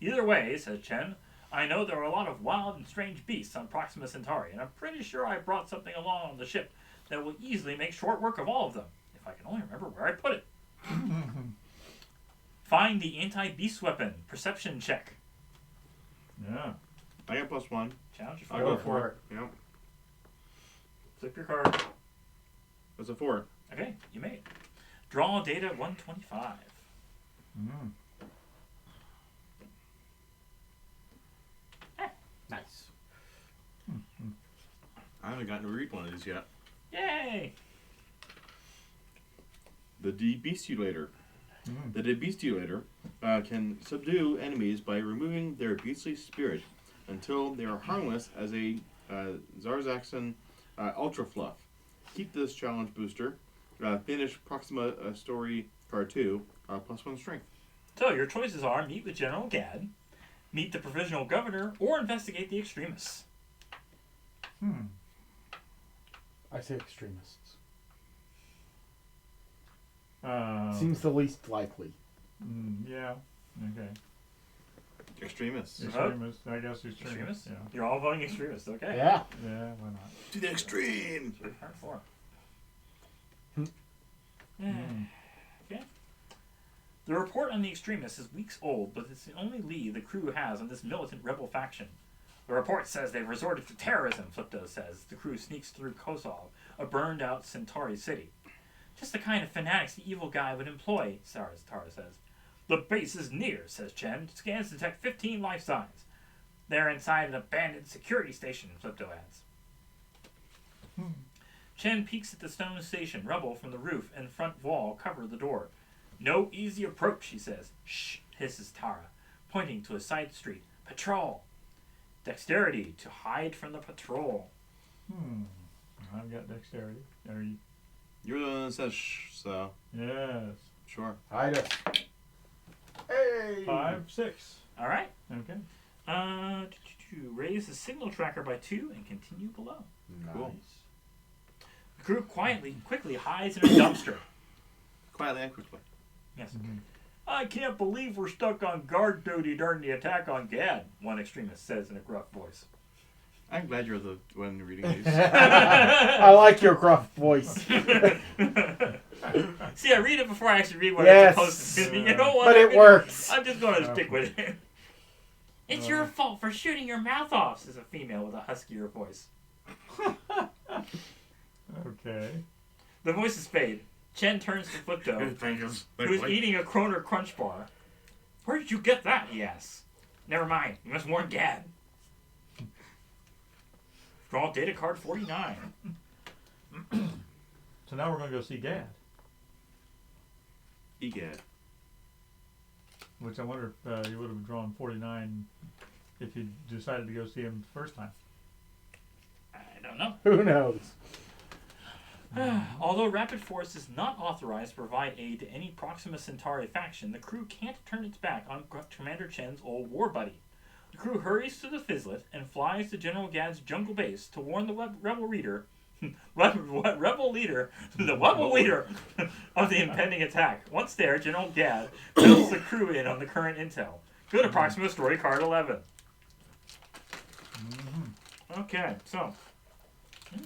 Either way, says Chen, I know there are a lot of wild and strange beasts on Proxima Centauri, and I'm pretty sure I brought something along on the ship that will easily make short work of all of them, if I can only remember where I put it. Find the anti-beast weapon. Perception check. Yeah. I got +1. Challenge I'll your go 4. for it. Yep. Flip your card. That's a 4. Okay, you made it. Draw data 125. Nice. I haven't gotten to read one of these yet. Yay! The Debestiolator. The Debestiolator can subdue enemies by removing their beastly spirit until they are harmless as a Zarzaxan Ultra Fluff. Keep this challenge booster. Finish Proxima Story Card 2, +1 strength. So your choices are meet with General Gad, meet the provisional governor, or investigate the extremists. I say extremists. Seems the least likely. Yeah. Okay. Extremists. Extremists. I guess extremists. Extremists? Yeah. You're all voting extremists, okay. Yeah. Yeah. Why not? To the extreme! It's your turn 4. Okay. The report on the extremists is weeks old, but it's the only lead the crew has on this militant rebel faction. The report says they've resorted to terrorism, Flipto says. The crew sneaks through Kosov, a burned-out Centauri city. Just the kind of fanatics the evil guy would employ, Tara says. The base is near, says Chen. Scans detect 15 life signs. They're inside an abandoned security station, Flipto adds. Chen peeks at the stone station. Rubble from the roof and front wall cover the door. No easy approach, she says. Shh, hisses Tara, pointing to a side street. Patrol. Dexterity to hide from the patrol. I've got dexterity. Are you? You're the one that says shh, so Yes. sure. Hide us. Hey! 5, 6. All right. Okay. Raise the signal tracker by 2 and continue below. Cool. The crew quickly hides in a dumpster. Quietly and quickly. Yes. Mhm. I can't believe we're stuck on guard duty during the attack on Gad, one extremist says in a gruff voice. I'm glad you're the one reading these. I like your gruff voice. See, I read it before I actually read what Yes. I'm supposed to do. You know what? But it works. I'm just going to stick with it. It's your fault for shooting your mouth off, says a female with a huskier voice. Okay. The voices fade. Chen turns to Flipto, who's eating a Kroner Crunch Bar. Where did you get that? He asks. Never mind. You must warn Gad. Draw data card 49. So now we're going to go see Gad, Egad. which I wonder if you would have drawn 49 if you decided to go see him the first time. I don't know. Who knows? Although Rapid Force is not authorized to provide aid to any Proxima Centauri faction, the crew can't turn its back on Commander Chen's old war buddy. The crew hurries to the Fizzlet and flies to General Gad's jungle base to warn the rebel leader of the impending attack. Once there, General Gad fills the crew in on the current intel. Go to Proxima Story Card 11. Mm-hmm. Okay, so I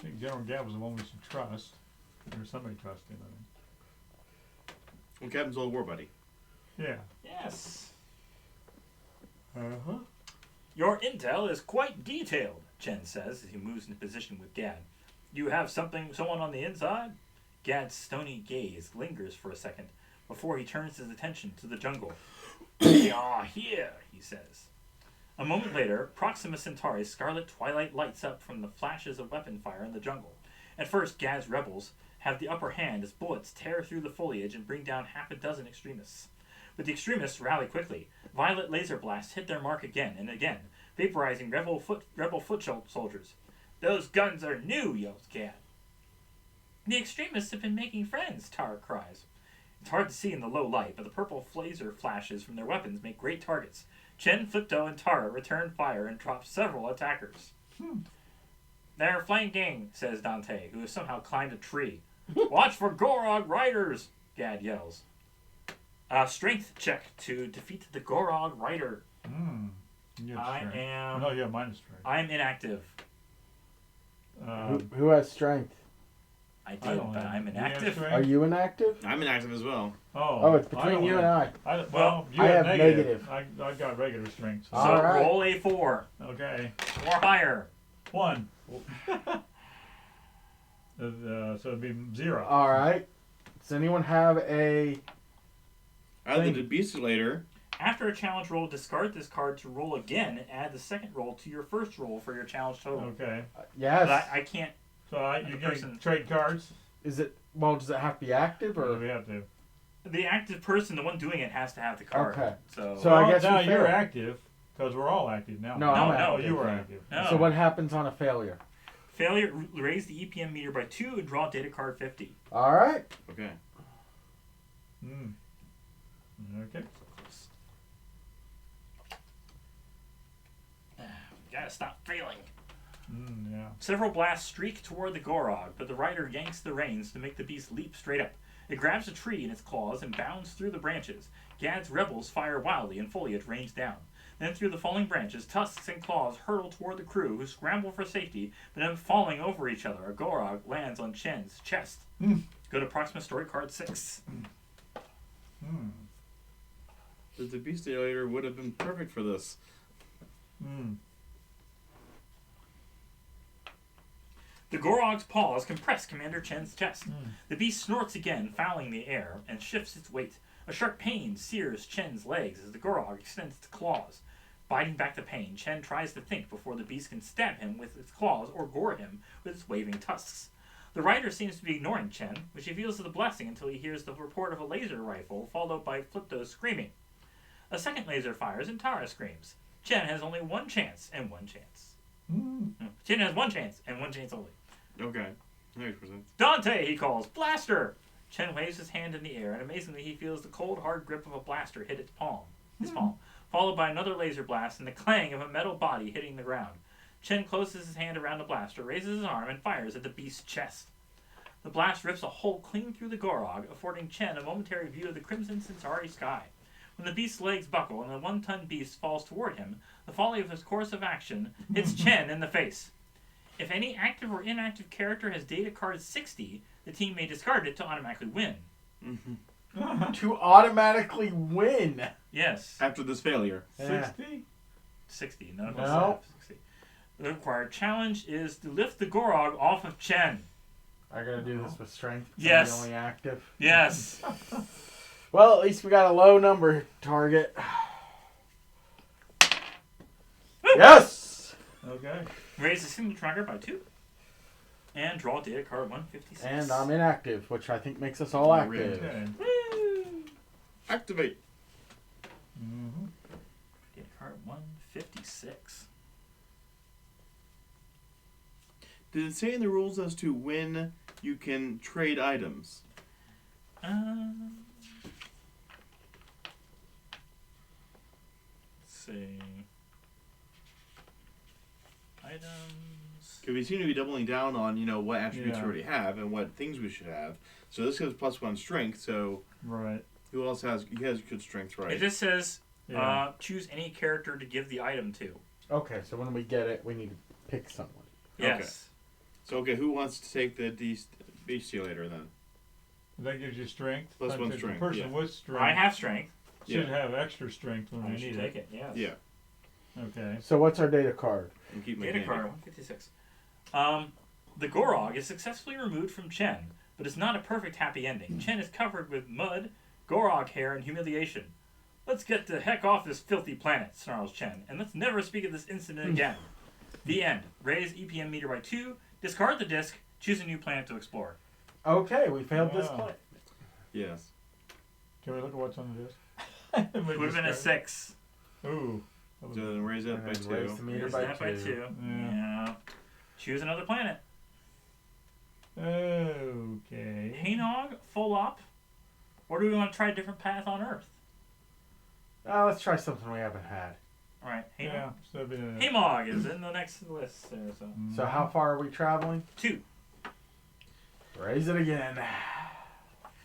think General Gad was the one we should trust. Or somebody trust him, I think. Well, Captain's old war buddy. Yeah. yes. Uh-huh. Your intel is quite detailed, Chen says as he moves into position with Gad. You have someone on the inside? Gad's stony gaze lingers for a second before he turns his attention to the jungle. They are here, he says. A moment later, Proxima Centauri's scarlet twilight lights up from the flashes of weapon fire in the jungle. At first, Gad's rebels have the upper hand as bullets tear through the foliage and bring down half a dozen extremists. But the extremists rally quickly. Violet laser blasts hit their mark again and again, vaporizing rebel foot soldiers. Those guns are new, yells Gad. The extremists have been making friends, Tara cries. It's hard to see in the low light, but the purple laser flashes from their weapons make great targets. Chen, Flipto, and Tara return fire and drop several attackers. They're flanking, says Dante, who has somehow climbed a tree. Watch for Gorog riders, Gad yells. Strength check to defeat the Gorog rider. You I have strength. am. No, you have minus strength. I'm inactive. Who has strength? I I did, don't but have- I'm do you have inactive. strength? Are you inactive? I'm inactive as well. Oh, it's I between don't you and have- I. Well, you I have have negative. negative. I got regular strength. So. So All right. roll a 4 Okay. or higher. 1. So it'd be 0. All right. Does anyone have a? Add the debeastulator. After a challenge roll, discard this card to roll again and add the second roll to your first roll for your challenge total. Okay. Yes. But I can't. So you person- can trade cards? Is it? Well, does it have to be active Or do or? we have to? The active person, the one doing it, has to have the card. Okay. So, So I Well, guess now we you're failed. active, because we're all active now. No, I'm Oh, active. you were active. no. So what happens on a failure? Failure, raise the EPM meter by 2 and draw data card 50. All right. Okay. Okay. Gotta stop failing. Yeah. Several blasts streak toward the Gorog, but the rider yanks the reins to make the beast leap straight up. It grabs a tree in its claws and bounds through the branches. Gad's rebels fire wildly and foliage rains down. Then through the falling branches, tusks and claws hurtle toward the crew, who scramble for safety, but end up falling over each other. A Gorog lands on Chen's chest. Go to Proxima Story Card 6. The debeastulator would have been perfect for this. The Gorog's paws compress Commander Chen's chest. The beast snorts again, fouling the air, and shifts its weight. A sharp pain sears Chen's legs as the Gorog extends its claws. Biting back the pain, Chen tries to think before the beast can stab him with its claws or gore him with its waving tusks. The rider seems to be ignoring Chen, which he feels is a blessing until he hears the report of a laser rifle, followed by Flipto's screaming. A second laser fires and Tara screams. Chen has only one chance, and one chance. Chen has one chance, and one chance only. Okay. That makes sense. Dante, he calls. Blaster! Chen waves his hand in the air, and amazingly he feels the cold, hard grip of a blaster hit his palm. followed by another laser blast and the clang of a metal body hitting the ground. Chen closes his hand around the blaster, raises his arm, and fires at the beast's chest. The blast rips a hole clean through the Gorog, affording Chen a momentary view of the crimson Centauri sky. When the beast's legs buckle and the one-ton beast falls toward him, the folly of his course of action hits Chen in the face. If any active or inactive character has data card 60, the team may discard it to automatically win. To automatically win. Yes. After this failure. 60? 60. None of No. us have 60. The required challenge is to lift the Gorog off of Chen. I gotta do this with strength. Yes. I'm the only active. Yes. Well, at least we got a low number target. Yes! Okay. Raise the signal tracker by 2. And draw data card 156. And I'm inactive, which I think makes us all active. Okay. Woo! Activate. Mm-hmm. Data card 156. Did it say in the rules as to when you can trade items? Let's see. Items. Because we seem to be doubling down on, what attributes Yeah. we already have and what things we should have. So this gives +1 strength, so Right. who else has good strength, right? It just says Yeah. choose any character to give the item to. Okay, so when we get it, we need to pick someone. Yes. So, who wants to take the bestiolator then? That gives you strength. Plus But one the strength, person yeah. with strength I have strength. should have extra strength when I they should need take it. it. Yes. Yeah. Okay. So what's our data card? And keep my Data candy. card 156. The Gorog is successfully removed from Chen, but it's not a perfect happy ending. Chen is covered with mud, Gorog hair, and humiliation. Let's get the heck off this filthy planet, snarls Chen, and let's never speak of this incident again. The end. Raise EPM meter by 2, discard the disc, choose a new planet to explore. Okay, we failed this Wow. play. Yes. Can we look at what's on the disc? It would have been a 6. Ooh. That was- So then raise it up by And raise 2. the meter Raise by that by 2. 2. Yeah. Yeah. Choose another planet. Okay. Hanog, full op, or do we want to try a different path on Earth? Let's try something we haven't had. All right, Hanog. Yeah. So it'd be a, Hamog is in the next list there, so. So how far are we traveling? 2. Raise it again.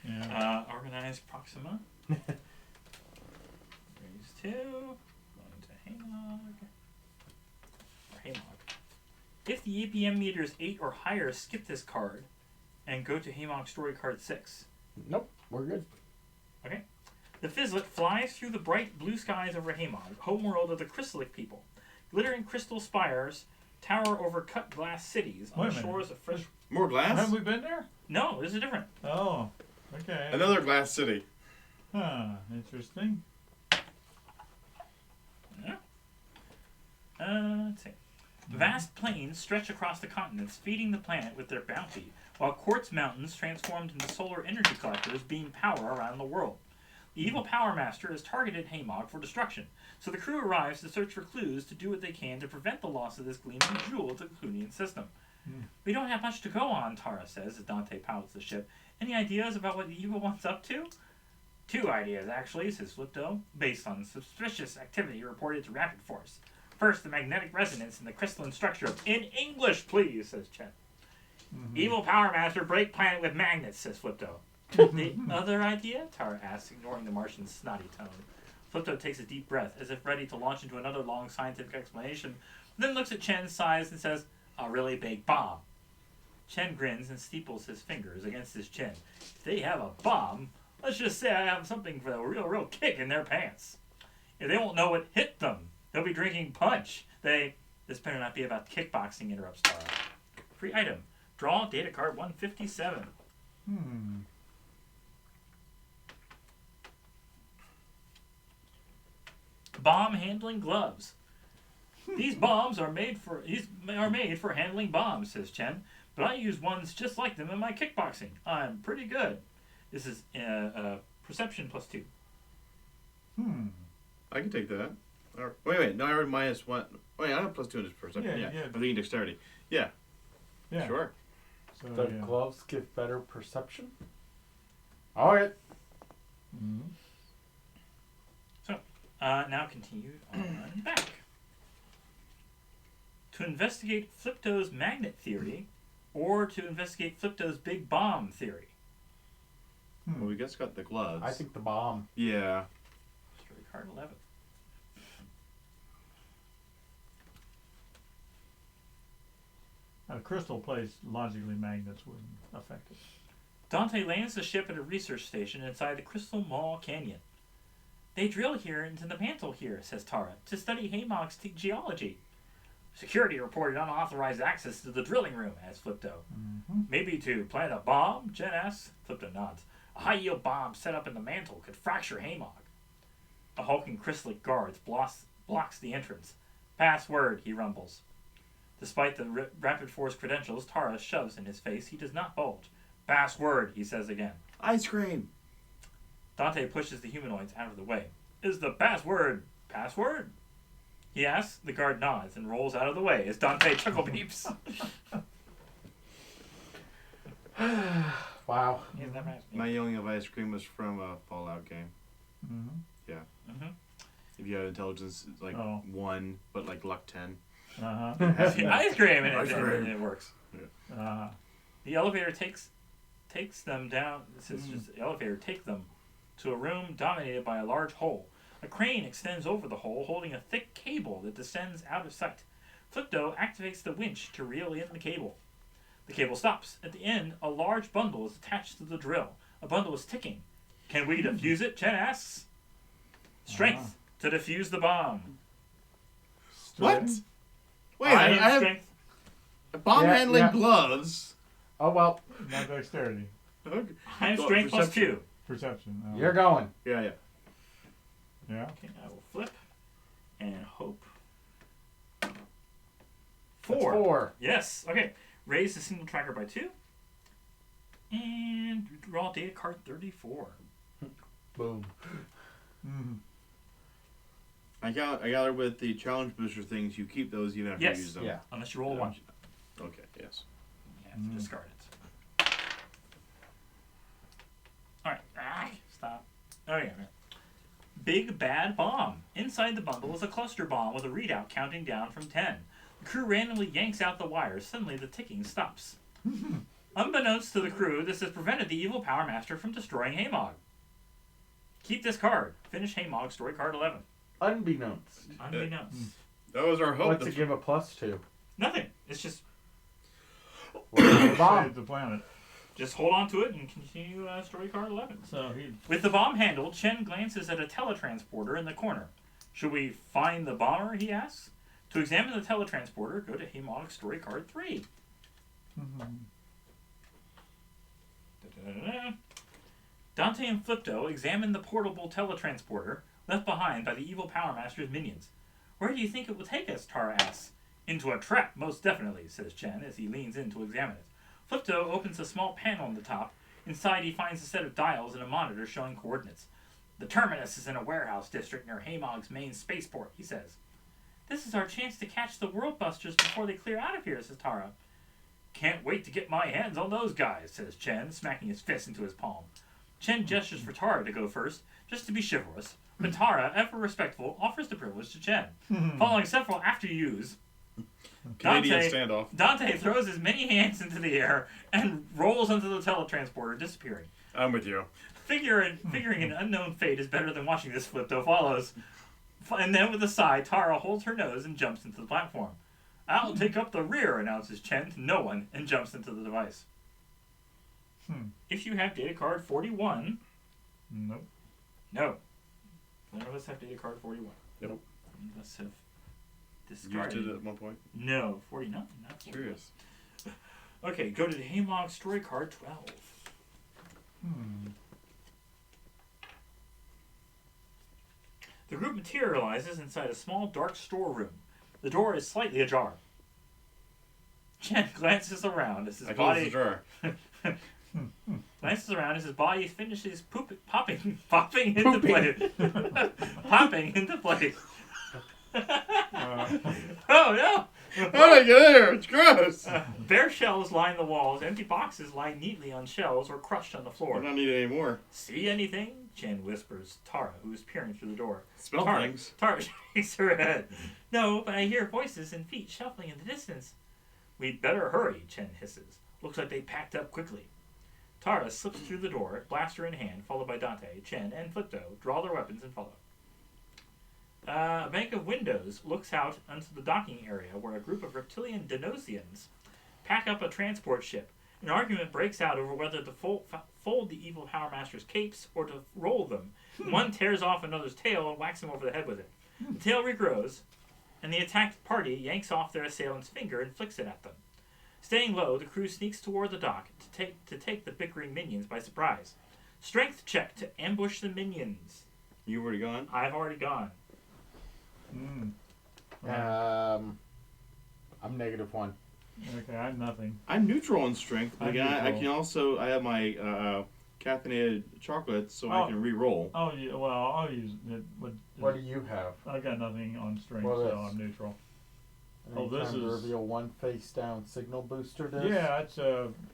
Yeah. Organized Proxima. Raise 2. Going to Hamog. Or Hamog. If the APM meter is 8 or higher, skip this card and go to Hamog story card 6. Nope, we're good. Okay. The Fizzlet flies through the bright blue skies over Hamog, homeworld of the Chrysalic people. Glittering crystal spires tower over cut glass cities on Wait a the minute. shores of fresh. More glass? Haven't we been there? No, this is different. Oh. Okay. Another glass city. Huh. Interesting. Yeah. Let's see. Vast plains stretch across the continents, feeding the planet with their bounty, while quartz mountains transformed into solar energy collectors beam power around the world. The evil Power Master has targeted Hamog for destruction, so the crew arrives to search for clues to do what they can to prevent the loss of this gleaming jewel to the Clunian system. We don't have much to go on, Tara says as Dante pilots the ship. Any ideas about what the evil one's up to? 2 ideas, actually, says Flipto, based on suspicious activity reported to Rapid Force. First, the magnetic resonance in the crystalline structure of... In English, please, says Chen. Evil Power Master break planet with magnets, says Flipto. The other idea? Tara asks, ignoring the Martian's snotty tone. Flipto takes a deep breath, as if ready to launch into another long scientific explanation, then looks at Chen, sighs, and says, a really big bomb. Chen grins and steeples his fingers against his chin. If they have a bomb, let's just say I have something for a real kick in their pants. If they won't know what hit them, they'll be drinking punch. This better not be about kickboxing, interrupts Tara. Free item. Draw data card 157. Bomb handling gloves. These bombs are made for handling bombs, says Chen. But I use ones just like them in my kickboxing. I'm pretty good. This is perception plus 2. I can take that. Wait. No, I already -1. Wait, I have +2 in this perception. Yeah, Yeah. yeah. I'm thinking dexterity. Yeah. Yeah. Sure. So, The yeah. gloves give better perception? Alright. Now continue on back. To investigate Flipto's magnet theory, or to investigate Flipto's big bomb theory. Well, we just got the gloves. I think the bomb. Yeah. Story card 11. A crystal place, logically magnets wouldn't affect it. Dante lands the ship at a research station inside the Crystal Mall Canyon. They drill here into the mantle here, says Tara, to study Haymog's geology. Security reported unauthorized access to the drilling room, asks Flipto. Maybe to plant a bomb, Jen asks. Flipto nods. A high-yield bomb set up in the mantle could fracture Haymog. A hulking crystallic guard blocks the entrance. Password, he rumbles. Despite the rapid force credentials Tara shoves in his face, he does not bulge. Password, he says again. Ice cream. Dante pushes the humanoids out of the way. Is the password password? He asks. The guard nods and rolls out of the way as Dante chuckle beeps. Wow. He's never asked me. My yelling of ice cream was from a Fallout game. Mm-hmm. Yeah. Mm-hmm. If you had intelligence like 1, but like luck 10. Ice cream, and Ice cream. it works. Uh-huh. The elevator takes them down. This is just the elevator take them to a room dominated by a large hole. A crane extends over the hole, holding a thick cable that descends out of sight. Flipto activates the winch to reel in the cable. The cable stops. At the end, a large bundle is attached to the drill. A bundle is ticking. Can we defuse it? Chen asks. Strength to defuse the bomb. What? Wait, I I have strength. bomb Yeah, handling yeah. gloves. Oh, well. Not dexterity. Okay. I have Well, strength plus perception. 2. Perception. Oh. You're going. Yeah. Yeah. Okay, I will flip and hope. That's 4. 4. Yes. Okay. Raise the single tracker by 2. And draw data card 34. Boom. Mm-hmm. I gather with the challenge booster things, you keep those even after Yes. you use them. Yeah. Unless you roll a 1. Okay. Yes. You have to discard it. Alright. Stop. Oh, yeah. Big Bad Bomb. Inside the bundle is a cluster bomb with a readout counting down from 10. The crew randomly yanks out the wires. Suddenly, the ticking stops. Unbeknownst to the crew, this has prevented the evil Power Master from destroying Haymog. Keep this card. Finish Haymog story card 11. Unbeknownst. Unbeknownst. That was our hope. What's it give a plus to? Nothing. It's just The bomb. Save the planet. just hold on to it and continue story card 11. So he. With the bomb handled, Chen glances at a teletransporter in the corner. Should we find the bomber, he asks. To examine the teletransporter, go to Haymog story card 3. Da-da-da-da. Dante and Flipto examine the portable teletransporter left behind by the evil Power Master's minions. Where do you think it will take us? Tara asks. Into a trap, most definitely, says Chen as he leans in to examine it. Flipto opens a small panel on the top. Inside, he finds a set of dials and a monitor showing coordinates. The terminus is in a warehouse district near Haymog's main spaceport, he says. This is our chance to catch the World Busters before they clear out of here, says Tara. Can't wait to get my hands on those guys, says Chen, smacking his fist into his palm. Chen gestures for Tara to go first, just to be chivalrous, but Tara, ever respectful, offers the privilege to Chen. Following several after-yous, Canadian standoff. Dante throws his many hands into the air and rolls into the teletransporter, disappearing. I'm with you. Figuring an unknown fate is better than watching this Flipto follows. And then with a sigh, Tara holds her nose and jumps into the platform. I'll take up the rear, announces Chen to no one, and jumps into the device. If you have data card 41... Nope. No. None of us have data card 41. Nope. None of us have You discarded. did it at one point. No, 49. Not 41. Curious. Okay, go to the Haymog story card 12. The group materializes inside a small, dark storeroom. The door is slightly ajar. Chen glances around as his I closed the body drawer. glances around as his body finishes popping into place. Popping into place. Oh no! How did I get in here? It's gross. Bare shelves line the walls. Empty boxes lie neatly on shelves or crushed on the I floor. don't need it anymore. See anything? Chen whispers Tara, who is peering through the door. Smell Tara, things. Tara shakes her head. No, but I hear voices and feet shuffling in the distance. We'd better hurry, Chen hisses. Looks like they packed up quickly. Tara slips through the door, blaster in hand, followed by Dante, Chen, and Flipto, draw their weapons and follow. A bank of windows looks out onto the docking area where a group of reptilian Denosians pack up a transport ship. An argument breaks out over whether to fold the evil Power Master's capes or to roll them. One tears off another's tail and whacks him over the head with it. The tail regrows, and the attacked party yanks off their assailant's finger and flicks it at them. Staying low, the crew sneaks toward the dock to take the bickering minions by surprise. Strength check to ambush the minions. You already gone? I've already gone. I'm -1. Okay, I have nothing. I'm neutral on strength, but I'm again, I neutral. can also I have my caffeinated chocolate, so I Oh. can re-roll. Oh, yeah, well, I'll use it. What do you have? I got nothing on strength, What so is? I'm neutral. Any Oh, this time to is- reveal one face down signal booster disc? Yeah, it's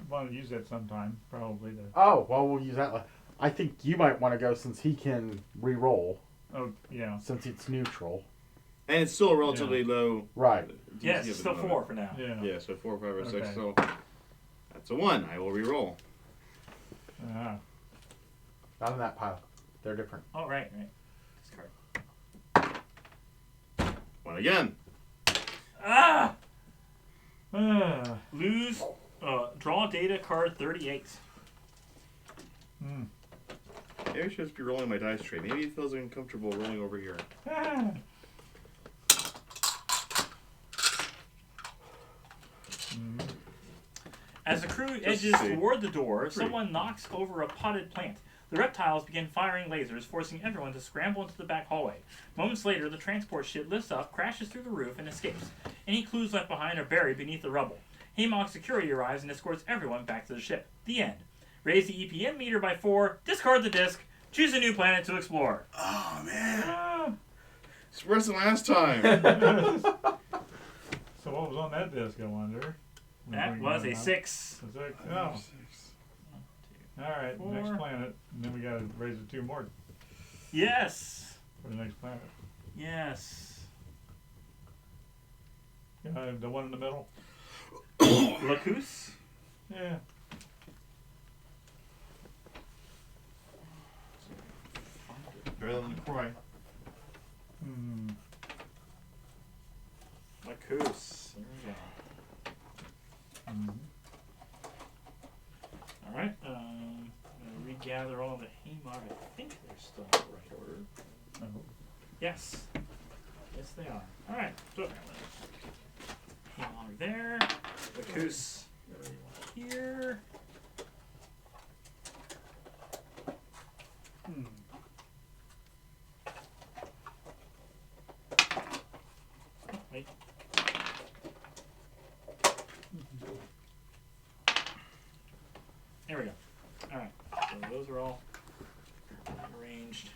want to use that sometime, probably. Oh, well, we'll use that. I think you might want to go since he can re-roll, Oh, yeah, since it's neutral. And it's still a relatively low Right. DC Yes, at the it's still moment. 4 for now. yeah. Yeah, so 4, 5, or 6. Okay. So that's a 1. I will re-roll. Ah, Not in that pile. They're different. Oh, right. This card. 1 again. Ah! ah, Lose. Draw data card 38. Maybe I should just be rolling my dice tray. Maybe it feels uncomfortable rolling over here. ah. As the crew to edges see. toward the door, someone knocks over a potted plant. The reptiles begin firing lasers, forcing everyone to scramble into the back hallway. Moments later, the transport ship lifts up, crashes through the roof, and escapes. Any clues left behind are buried beneath the rubble. Hamog security arrives and escorts everyone back to the ship. The end. Raise the EPM meter by 4, discard the disc, choose a new planet to explore. Oh, man. Ah. It's worse than last time. So what was on that disc, I wonder? That was a 6. A 6? Oh. Alright, next 4. planet. And then we gotta raise it 2 more Yes. for the next planet. Yes. The one in the middle? Lacus. Yeah. Better than the Croy. Lacus. There we go. Alright, I'm going to regather all the Hamog. I think they're still in the right order. Oh. Yes. Yes, they are. Alright, so Hamog there. Lacus here. Oh, wait. There we go. Alright, so those are all arranged.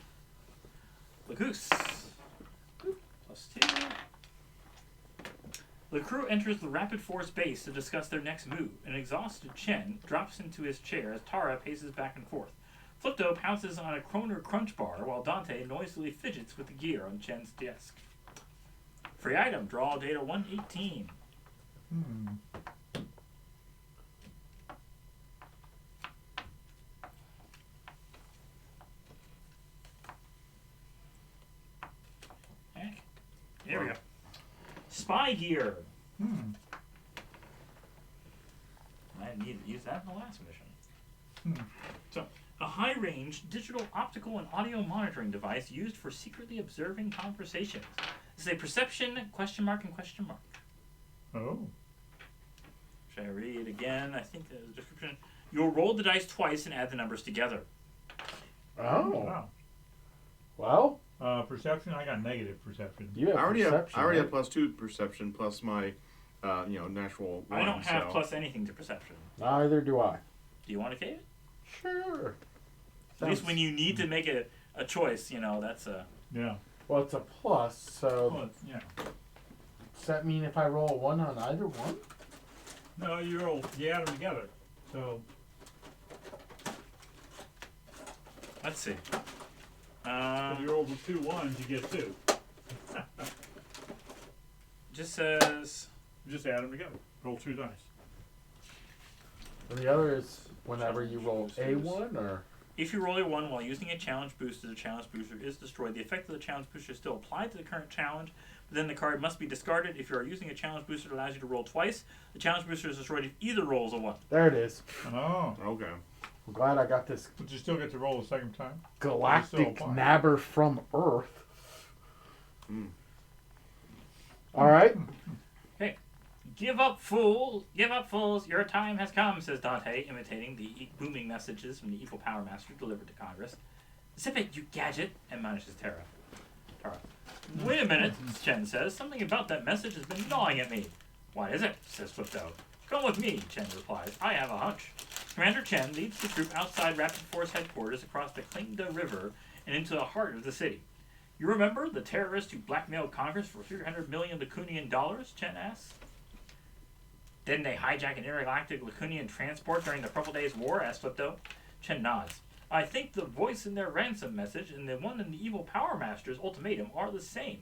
Lacus. +2. The crew enters the Rapid Force base to discuss their next move. An exhausted Chen drops into his chair as Tara paces back and forth. Flipto pounces on a Kroner Crunch bar while Dante noisily fidgets with the gear on Chen's desk. Free item, draw data 118. Heck. There we go. Spy gear. I needed to use that in the last mission. So, a high-range digital, optical, and audio monitoring device used for secretly observing conversations. This is a perception, question mark, and question mark. Oh. Should I read again? I think the description. You'll roll the dice twice and add the numbers together. Oh. Wow. Well, Perception, I got negative perception. you have I already have perception. right? +2 perception plus my, natural 1. I don't have so. plus anything to perception. Neither do I. Do you want to cave it? Sure. At least when you need to make a choice, that's a... Yeah. Well, it's a plus, so Well, yeah. Does that mean if I roll a 1 on either one? No, you add them together. So Let's see. if you roll the 2 1s, you get 2. Just says Just add them together. Roll 2 dice. And the other is whenever you roll a 1, or if you roll a 1 while using a challenge booster, the challenge booster is destroyed. The effect of the challenge booster is still applied to the current challenge, but then the card must be discarded. If you are using a challenge booster that allows you to roll twice, the challenge booster is destroyed if either rolls a 1. there it is. Oh. Okay. I'm glad I got this But you still get to roll the second time? galactic Still apply. nabber from Earth. Hmm. All right. Give up, fools! Give up, fools! Your time has come, says Dante, imitating the booming messages from the evil Power Master delivered to Congress. Zip it, you gadget! Admonishes Tara. Wait a minute, Chen says. Something about that message has been gnawing at me. What is it? Says Flipto. Come with me, Chen replies. I have a hunch. Commander Chen leads the troop outside Rapid Force headquarters across the Klingda River and into the heart of the city. You remember the terrorist who blackmailed Congress for $300 million Lacunian dollars? Chen asks. Didn't they hijack an intergalactic Lacunian transport during the Purple Days War? Asked Flipto. Chen nods. I think the voice in their ransom message and the one in the evil Power Master's ultimatum are the same.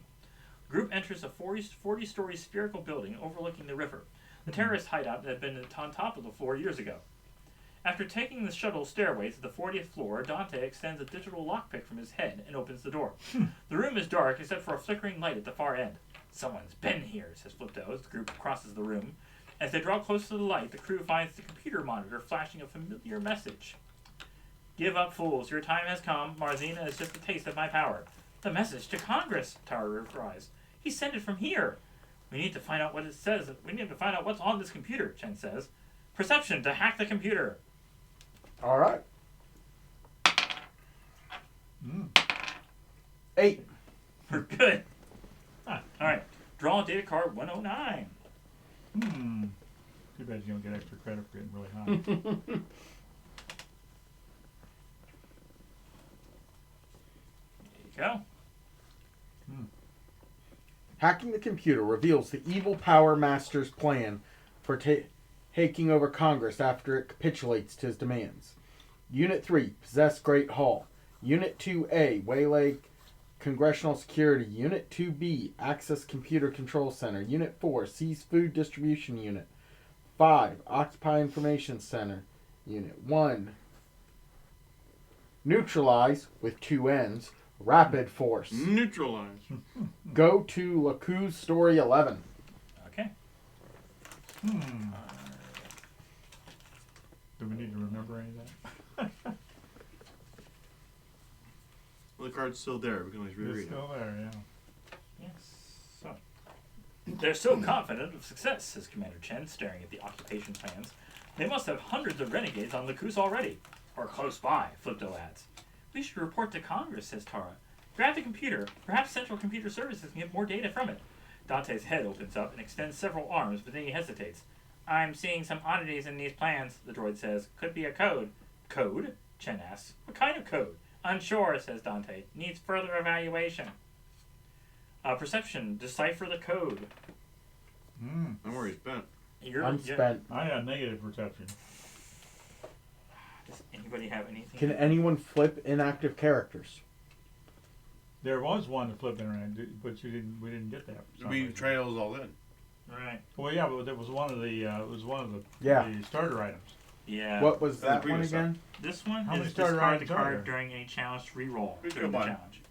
The group enters a 40-story spherical building overlooking the river. The terrorist hideout had been on top of the floor years ago. After taking the shuttle stairway to the 40th floor, Dante extends a digital lockpick from his head and opens the door. The room is dark except for a flickering light at the far end. Someone's been here, says Flipto as the group crosses the room. As they draw close to the light, the crew finds the computer monitor flashing a familiar message. Give up, fools. Your time has come. Marzina is just a taste of my power. The message to Congress, Tara cries. He sent it from here. We need to find out what it says. We need to find out what's on this computer, Chen says. Perception to hack the computer. All right. 8. We're good. All right. Draw data card 109. Too bad you don't get extra credit for getting really high. There you go. Hacking the computer reveals the evil Power Master's plan for taking over Congress after it capitulates to his demands. Unit 3, possess Great Hall. Unit 2A, waylay Congressional Security. Unit 2B, access Computer Control Center. Unit 4, seize Food Distribution Unit. 5, occupy Information Center. Unit 1, neutralize, with 2 N's, Rapid Force. Neutralize. Go to Lacou's Story 11. Okay. Do we need to remember any of that? Well, the card's still there. We can always It's reread it. still there, yeah. Yes. So, they're so confident of success, says Commander Chen, staring at the occupation plans. They must have hundreds of renegades on Lacus already. Or close by, Flipto adds. We should report to Congress, says Tara. Grab the computer. Perhaps Central Computer Services can get more data from it. Dante's head opens up and extends several arms, but then he hesitates. I'm seeing some oddities in these plans, the droid says. Could be a code. Code? Chen asks. What kind of code? Unsure, says Dante. Needs further evaluation. Perception. Decipher the code. I'm already spent. I'm spent. I have negative perception. Does anybody have anything? Can anyone flip inactive characters? There was one to flip in, but we didn't get that. for some We reason. trails all in. Right. Well, yeah, but it was one of the Yeah. the starter items. Yeah. What was the that one previous again? This one How many is starter discard the items are card there? during any challenge to re-roll We during the got one. challenge.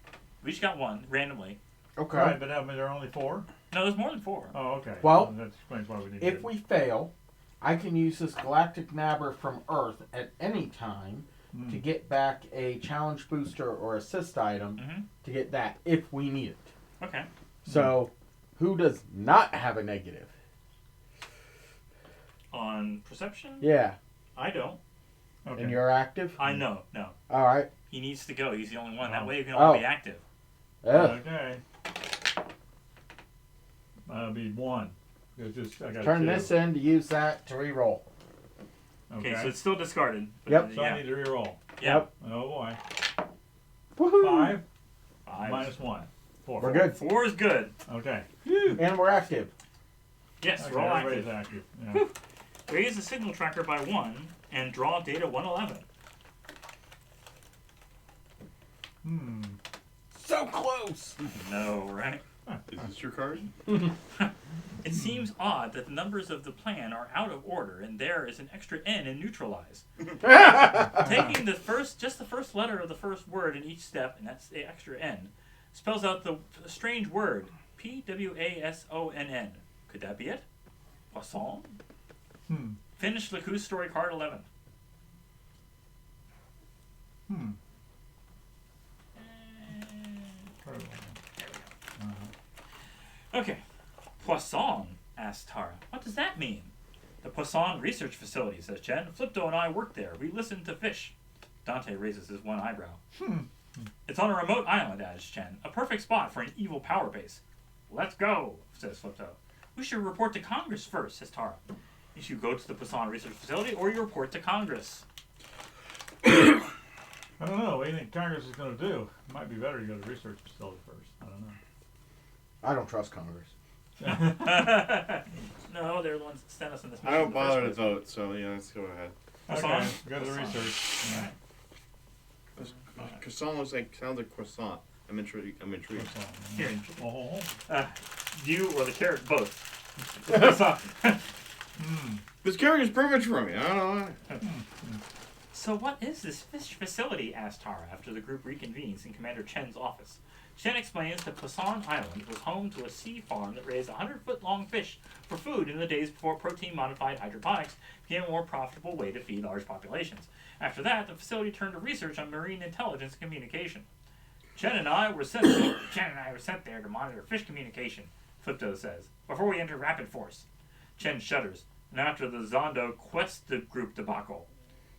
We each got one, randomly. Okay. Right, but I mean, there are only 4. No, there's more than 4. Oh, okay. Well, that explains why we didn't. If get we fail, I can use this galactic nabber from Earth at any time it. to get back a challenge booster or assist item Mm-hmm. to get that if we need it. Okay. So, who does not have a negative? On perception? Yeah. I don't. Okay. And you're active? I know. No. All right. He needs to go. He's the only one. That Oh. way you can only Oh. be active. Ugh. Okay. That'll be 1. It's just, I got Turn 2. this in to use that to re-roll. Okay, Okay. so it's still discarded. But Yep. So yeah. I need to reroll. Yeah. Yep. Oh boy. Woohoo! 5 5. minus 1. 4. We're good. 4 is good. Okay. And we're active. Yes, Okay, we're all everybody's active. active. Yeah. Raise the signal tracker by 1 and draw data 111. So close. No, right? Is this your card? It seems odd that the numbers of the plan are out of order, and there is an extra N in neutralize. Taking the first letter of the first word in each step, and that's the extra N, spells out the strange word Pwasonn. Could that be it? Poisson? Finish Lecous's story card 11. Okay. Poisson, asked Tara. What does that mean? The Poisson Research Facility, says Chen. Flipto and I work there. We listen to fish. Dante raises his one eyebrow. It's on a remote island, adds Chen. A perfect spot for an evil power base. Let's go, says Flipto. We should report to Congress first, says Tara. You should go to the Poisson Research Facility or you report to Congress. I don't know. What do you think Congress is going to do? It might be better to go to the research facility first. I don't know. I don't trust Congress. No, they're the ones that sent us in this I mission. don't bother to vote, so yeah, let's go ahead. Okay, go to the Croissant. research. Yeah. Croissant sounds like croissant. I'm intrigued. Here, Oh. you or the carrot, both. Croissant. This carrot is perfect for me. I don't know why. So what is this fish facility? Asked Tara after the group reconvenes in Commander Chen's office. Chen explains that Poisson Island was home to a sea farm that raised 100-foot-long fish for food in the days before protein-modified hydroponics became a more profitable way to feed large populations. After that, the facility turned to research on marine intelligence and communication. Chen and I were sent there to monitor fish communication, Flipto says, before we enter Rapid Force. Chen shudders, and after the Zondo Quest group debacle.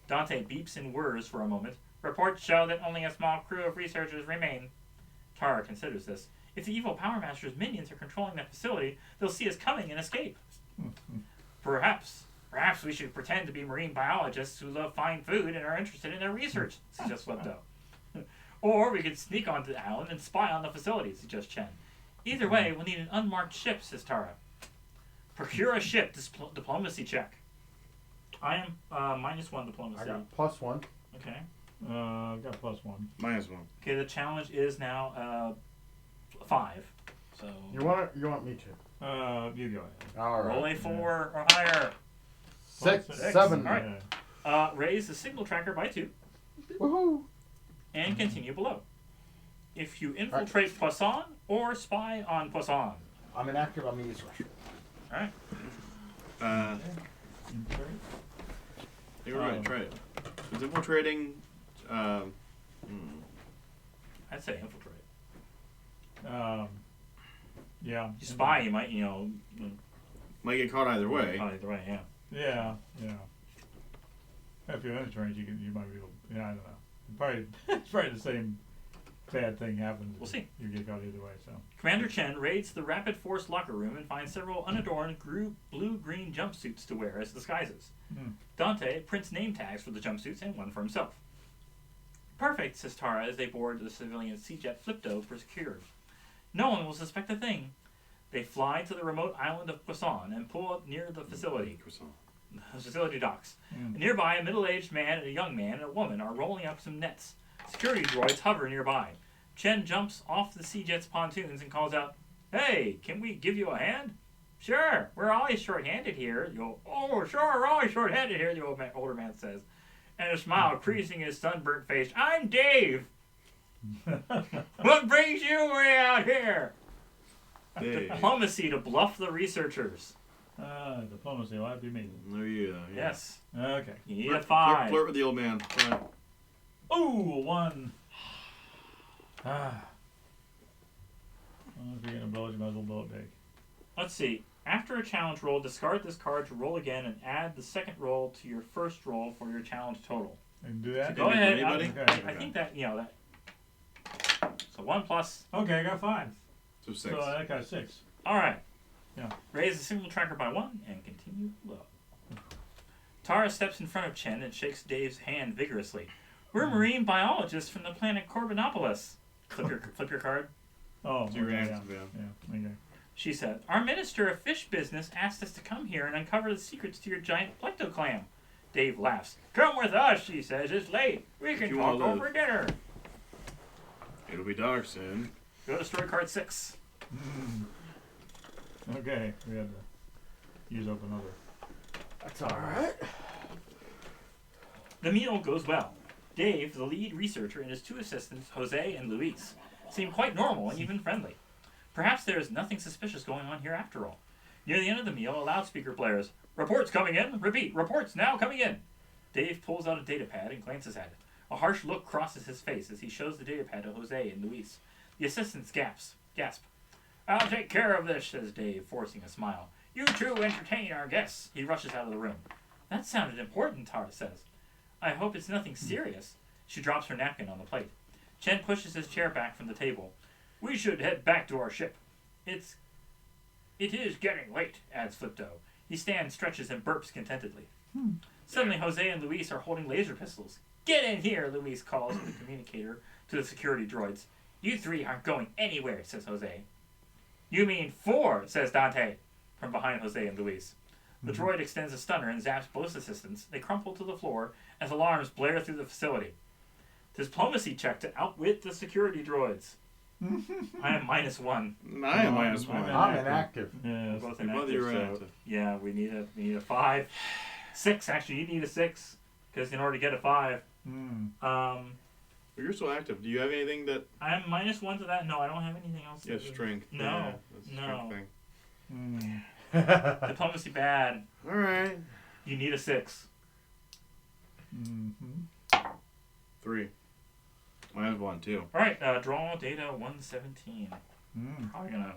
Dante beeps and whirs for a moment. Reports show that only a small crew of researchers remain. Tara considers this. If the evil Power Master's minions are controlling that facility, they'll see us coming and escape. Perhaps we should pretend to be marine biologists who love fine food and are interested in their research, suggests Flipto. Or we could sneak onto the island and spy on the facility, suggests Chen. Either way, we'll need an unmarked ship, says Tara. Procure a ship, diplomacy check. I am -1 diplomacy. I got +1. Okay. I've got +1. -1. Okay, the challenge is now 5. So You want me to? You go ahead. All right. roll a 4 or higher. 6, 6. 7. All right. Raise the signal tracker by 2 Woohoo! and continue below. If you infiltrate Poisson or spy on Poisson. I'm inactive. I'm gonna use rush. All right. You're right. Try it. Is infiltrating? I'd say infiltrate. Yeah. You spy, you might, Might get caught either way. Either way, yeah. Yeah. If you're in range, you might be able. Yeah, I don't know. It's probably the same bad thing happens. We'll see. You get caught either way. So. Commander Chen raids the Rapid Force locker room and finds several unadorned blue-green jumpsuits to wear as disguises. Dante prints name tags for the jumpsuits and one for himself. Perfect, says Tara as they board the civilian Sea-Jet Flipto procured. No one will suspect a thing. They fly to the remote island of Poisson and pull up near the facility. The facility docks. Nearby, a middle-aged man and a young man and a woman are rolling up some nets. Security droids hover nearby. Chen jumps off the Sea-Jet's pontoons and calls out, "Hey, can we give you a hand?" "Sure, we're always short-handed here." "Oh, sure, we're always short-handed here," the older man says. And a smile creasing his sunburnt face. "I'm Dave." "What brings you way out here?" Hey. Diplomacy to bluff the researchers. Diplomacy. Well, that'd be me. There you go. Yeah. Yes. Okay. You need a 5. Flirt with the old man. Right. Ooh, 1. Well, if you're gonna blow it, you might as well blow it big. Let's see. After a challenge roll, discard this card to roll again and add the second roll to your first roll for your challenge total. And do that. So go ahead. Anybody? I think that, that. So 1 plus. Okay, I got 5. So 6. So I got 6. All right. Yeah. Raise the signal tracker by 1 and continue low. Tara steps in front of Chen and shakes Dave's hand vigorously. "We're marine biologists from the planet Corbinopolis." Flip your card. Oh, So you're okay, active, yeah. Okay. She said, "Our minister of fish business asked us to come here and uncover the secrets to your giant plectoclam." Dave laughs. "Come with us," she says. "It's late. We can you talk wanna over dinner." It'll be dark soon. Go to story card 6. Okay, we had to use up another. That's all right. The meal goes well. Dave, the lead researcher, and his 2 assistants, Jose and Luis, seem quite normal and even friendly. Perhaps there is nothing suspicious going on here after all. Near the end of the meal, a loudspeaker blares, "Reports coming in! Repeat, reports now coming in!" Dave pulls out a datapad and glances at it. A harsh look crosses his face as he shows the datapad to Jose and Luis. The assistants gasp. "I'll take care of this," says Dave, forcing a smile. "You two entertain our guests." He rushes out of the room. "That sounded important," Tara says. "I hope it's nothing serious." She drops her napkin on the plate. Chen pushes his chair back from the table. "We should head back to our ship. It is getting late," adds Flipto. He stands, stretches, and burps contentedly. Suddenly, Jose and Luis are holding laser pistols. "Get in here," Luis calls with the communicator to the security droids. "You 3 aren't going anywhere," says Jose. "You mean 4, says Dante, from behind Jose and Luis. The droid extends a stunner and zaps both assistants. They crumple to the floor as alarms blare through the facility. Diplomacy check to outwit the security droids. I am -1. I am -1. I'm inactive. Yeah. Both Your mother, inactive, you're so active. yeah, we need a 5. 6, actually, you need a 6. Because in order to get a 5, But you're still active. Do you have anything that... I'm -1 to that. No, I don't have anything else. Yeah, strength. No, Yeah, that's a no. strength thing. Diplomacy bad. Alright. You need a 6. 3. -1, too. All right, draw data 117. Probably gonna.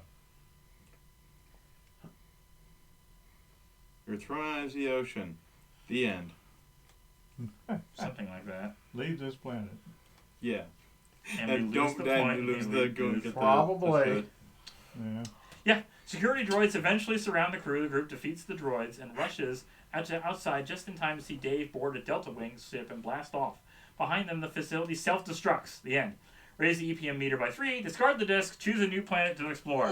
You're thrown out into the ocean. The end. Something like that. Leave this planet. Yeah. And And we lose don't the then point, you lose and the we go and lose- get Probably. the Yeah. Yeah, security droids eventually surround the crew. The group defeats the droids and rushes outside just in time to see Dave board a Delta Wing ship and blast off. Behind them, the facility self-destructs. The end. Raise the EPM meter by 3, discard the disc, choose a new planet to explore.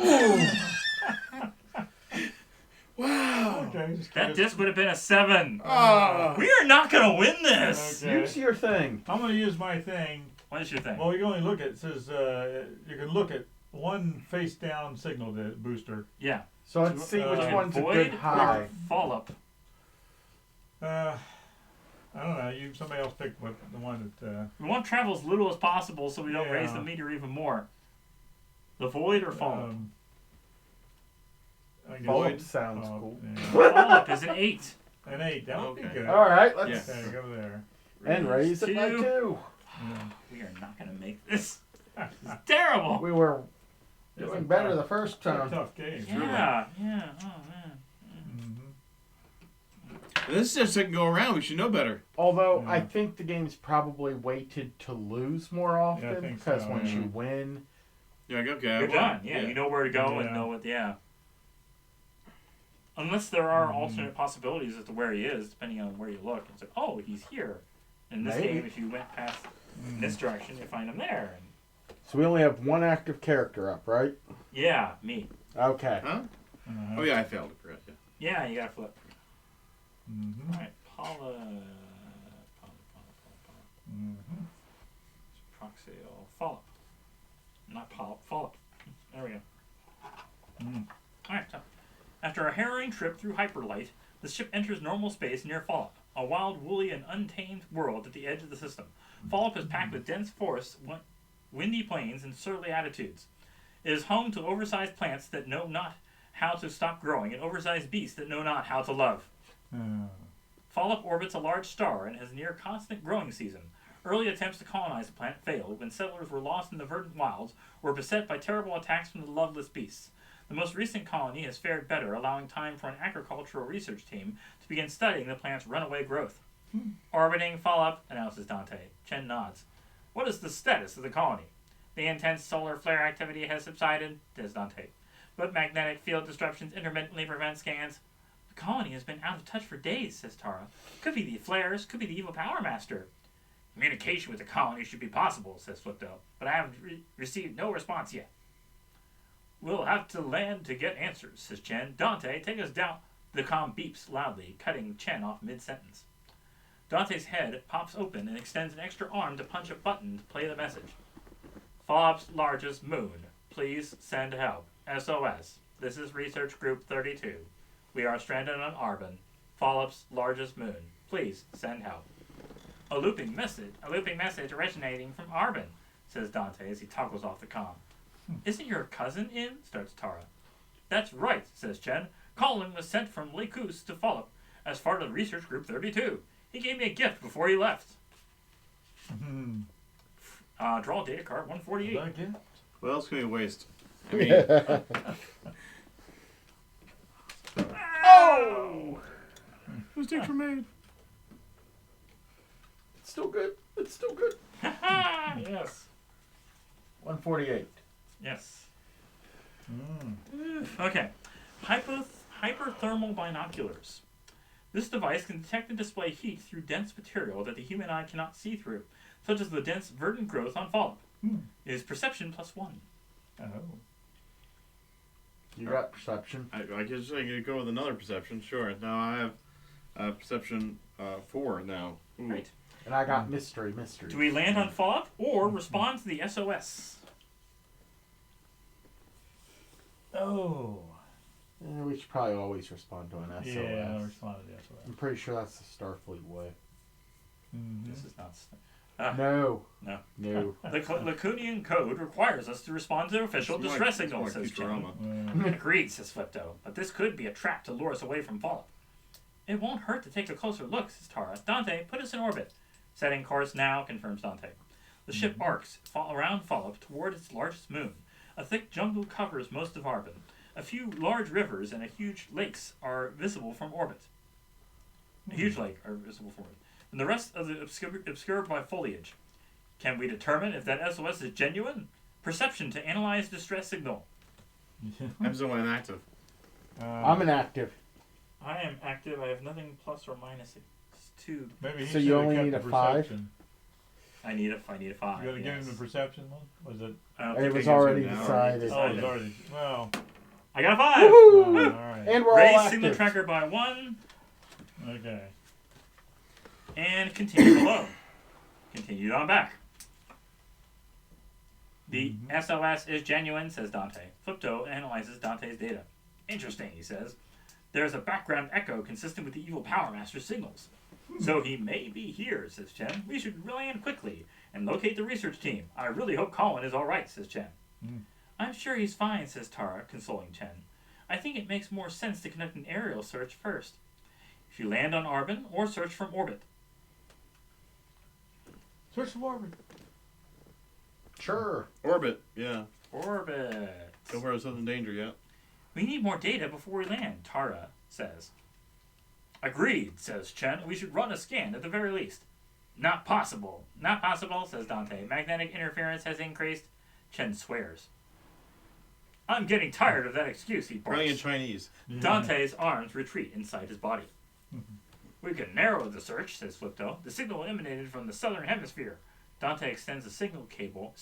Wow. Okay, just That disc would have been a 7. Ah. We are not going to win this. Okay. Use your thing. I'm going to use my thing. What is your thing? Well, you can only look at, it says, you can look at one face down signal booster. Yeah. So let's see which And one's a Void good or high. Fall up. I don't know. Somebody else pick what the one that. We want to travel as little as possible so we don't Yeah. raise the meter even more. The void or fall up? I guess- Void sounds Oh, cool. yeah. Fall up is an 8. An 8. That would be Okay. good. All right, let's Yeah. Okay, go there. and raise it by Two. 2. Yeah. We are not going to make this. This is terrible. We were It's doing a better tough- the first it's a time. tough game. Yeah. Oh man. This is our second go around. We should know better. Although Yeah. I think the game's probably weighted to lose more often think because so, once yeah. you win, Yeah, okay. You're well, done. Yeah, you know where to go and Yeah. know what. Yeah. Unless there are alternate possibilities as to where he is, depending on where you look. It's like, oh, he's here. In this Maybe. game, if you went past in this direction, you find him there. And so we only have one active character up, right? yeah, me. Okay. Huh? Uh-huh. Oh, yeah, I failed. Correct. Yeah. Yeah, you gotta flip. Mm-hmm. All right, Paula. Mm-hmm. Proxio. Fall up. Not Paula. Fall up. There we go. Mm. Alright, so after a harrowing trip through hyperlight, the ship enters normal space near Fallup, a wild, woolly, and untamed world at the edge of the system. Fallup is packed with dense forests, windy plains, and surly attitudes. It is home to oversized plants that know not how to stop growing, and oversized beasts that know not how to love. Fallup orbits a large star and has near constant growing season. Early attempts to colonize the planet failed when settlers were lost in the verdant wilds or beset by terrible attacks from the loveless beasts. The most recent colony has fared better, allowing time for an agricultural research team to begin studying the plant's runaway growth. Orbiting Fallup, announces Dante. Chen nods. What is the status of the colony? The intense solar flare activity has subsided, says Dante. But magnetic field disruptions intermittently prevent scans. The colony has been out of touch for days, says Tara. Could be the flares, could be the evil Power Master. Communication with the colony should be possible, says Flipto, but I haven't received no response yet. We'll have to land to get answers, says Chen. Dante, take us down. The comm beeps loudly, cutting Chen off mid-sentence. Dante's head pops open and extends an extra arm to punch a button to play the message. Fobb's largest moon. Please send help. SOS. This is Research Group 32. We are stranded on Arbon. Fobb's largest moon. Please send help. A looping message originating from Arbon, says Dante as he toggles off the comm. Isn't your cousin in? Starts Tara. That's right, says Chen. Colin was sent from Lycus to Follop as part of Research Group 32. He gave me a gift before he left. Draw data card 148. Again? What else can we waste? I mean, Oh! whose dicks were made? It's still good. It's still good. Yes. 148. Yes. Okay. Hyperthermal binoculars. This device can detect and display heat through dense material that the human eye cannot see through, such as the dense verdant growth on Follop. It is perception +1. Oh. You got perception. I guess I could go with another perception. Sure. Now I have perception 4 now. Ooh. Great. And I got mystery. Do we land on Follop or respond to the SOS? Oh. We should probably always respond to an SOS. Yeah, I'll respond to the SOS. I'm pretty sure that's the Starfleet way. Mm-hmm. This is not. No. No. No. The Lacunian code requires us to respond to official It's more distress like- it's more signals, like says Chen. Futurama. Agreed, says Flipto. But this could be a trap to lure us away from Follop. It won't hurt to take a closer look, says Tara. Dante, put us in orbit. Setting course now, confirms Dante. The ship arcs around Follop toward its largest moon. A thick jungle covers most of Arbon. A few large rivers and a huge lakes are visible from orbit. A huge lake are visible from orbit. And the rest of the obscured by foliage. Can we determine if that SOS is genuine? Perception to analyze distress signal. I'm still inactive. I'm inactive. I am active. I have nothing plus or minus 2. Maybe he So you should've only kept need the a 5? perception. I need a 5. You gotta give him yes. the perception one? Was it? I don't It think was I use it already now. decided. Oh, it's already. Well. I got a 5. Oh, Woohoo! alright. And we're all Raise active. signal tracker by 1 Okay. and continue below. Continued on back. The SOS is genuine, says Dante. Flipto analyzes Dante's data. Interesting, he says. There's a background echo consistent with the evil Power Master's signals. So he may be here, says Chen. We should land quickly and locate the research team. I really hope Colin is alright, says Chen. I'm sure he's fine, says Tara, consoling Chen. I think it makes more sense to conduct an aerial search first. If you land on Arbon, or search from orbit. Search from orbit. Sure. Orbit. Yeah. Orbit. Don't worry, it's not in danger yet. We need more data before we land, Tara says. Agreed, says Chen. We should run a scan at the very least. Not possible. Not possible, says Dante. Magnetic interference has increased. Chen swears. I'm getting tired of that excuse, he Running in barks. Chinese. Dante's arms retreat inside his body. We can narrow the search, says Flipto. The signal emanated from the southern hemisphere. Dante extends a single cable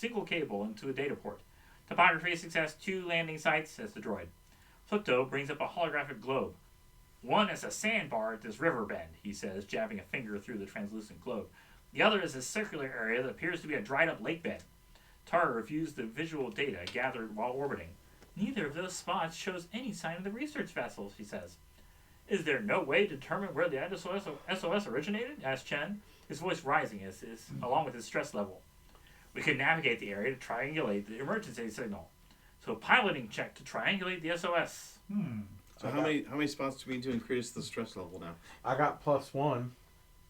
into a data port. Topography success, 2 landing sites, says the droid. Flipto brings up a holographic globe. One is a sandbar at this river bend, he says, jabbing a finger through the translucent globe. The other is a circular area that appears to be a dried-up lake bed. Tara reviews the visual data gathered while orbiting. Neither of those spots shows any sign of the research vessels, he says. Is there no way to determine where the SOS originated? Asks Chen, his voice rising along with his stress level. We can navigate the area to triangulate the emergency signal. So piloting check to triangulate the SOS. So how many spots do we need to increase the stress level now? I got +1.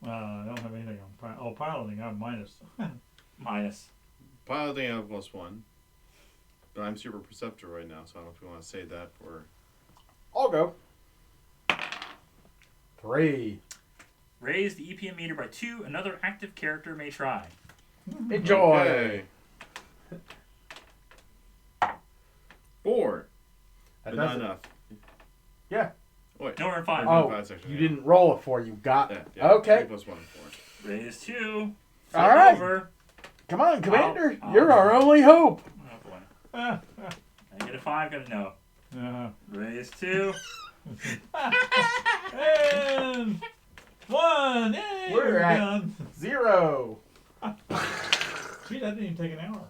I don't have anything on piloting. I have minus. Minus. Piloting I have +1. But I'm super perceptive right now, so I don't know if you want to say that or... I'll go. 3. Raise the EPM meter by 2. Another active character may try. Enjoy. Okay. 4. That But not doesn't- enough. Yeah. Wait. No, we're in 5. Oh, Five section, you yeah. didn't roll a 4. You got Yeah, it. yeah. Okay. 3 + 1, 4. Raise 2. All right. Over. Come on, Commander. I'll- You're our only hope. Oh, boy. -5, got a no. Raise 2. And 1. Yay, We're at done. 0. Gee, that didn't even take an hour.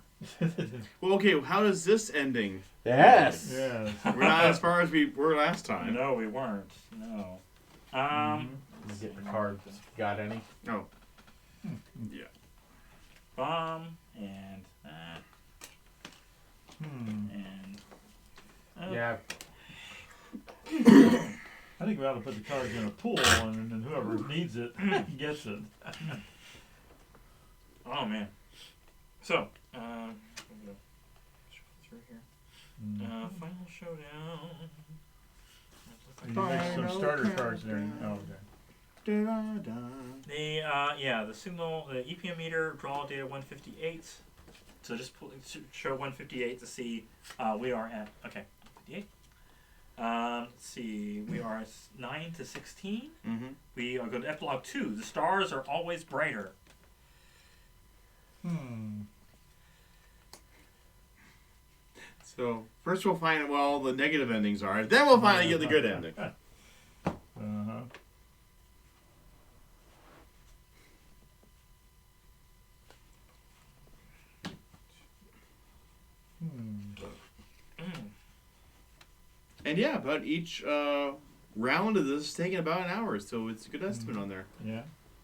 Well, okay. How does this ending? Yes. Yeah. We're not as far as we were last time. No, we weren't. No. Get the cards. Got any? Oh. Yeah. Bomb and that and Yeah. I think we ought to put the cards in a pool, and then whoever needs it gets it. Oh man. So, I'm gonna shuffle through here. Final showdown. There's some starter cards there. Oh, okay. The signal, the EPM meter, draw data 158. So just show 158 to see we are at, okay, 58. Let's see, we are 9 to 16. Mm-hmm. We are going to epilogue 2. The stars are always brighter. So first we'll find out what all the negative endings are, then we'll finally get the good ending. And yeah, about each round of this is taking about an hour, so it's a good estimate on there. Yeah.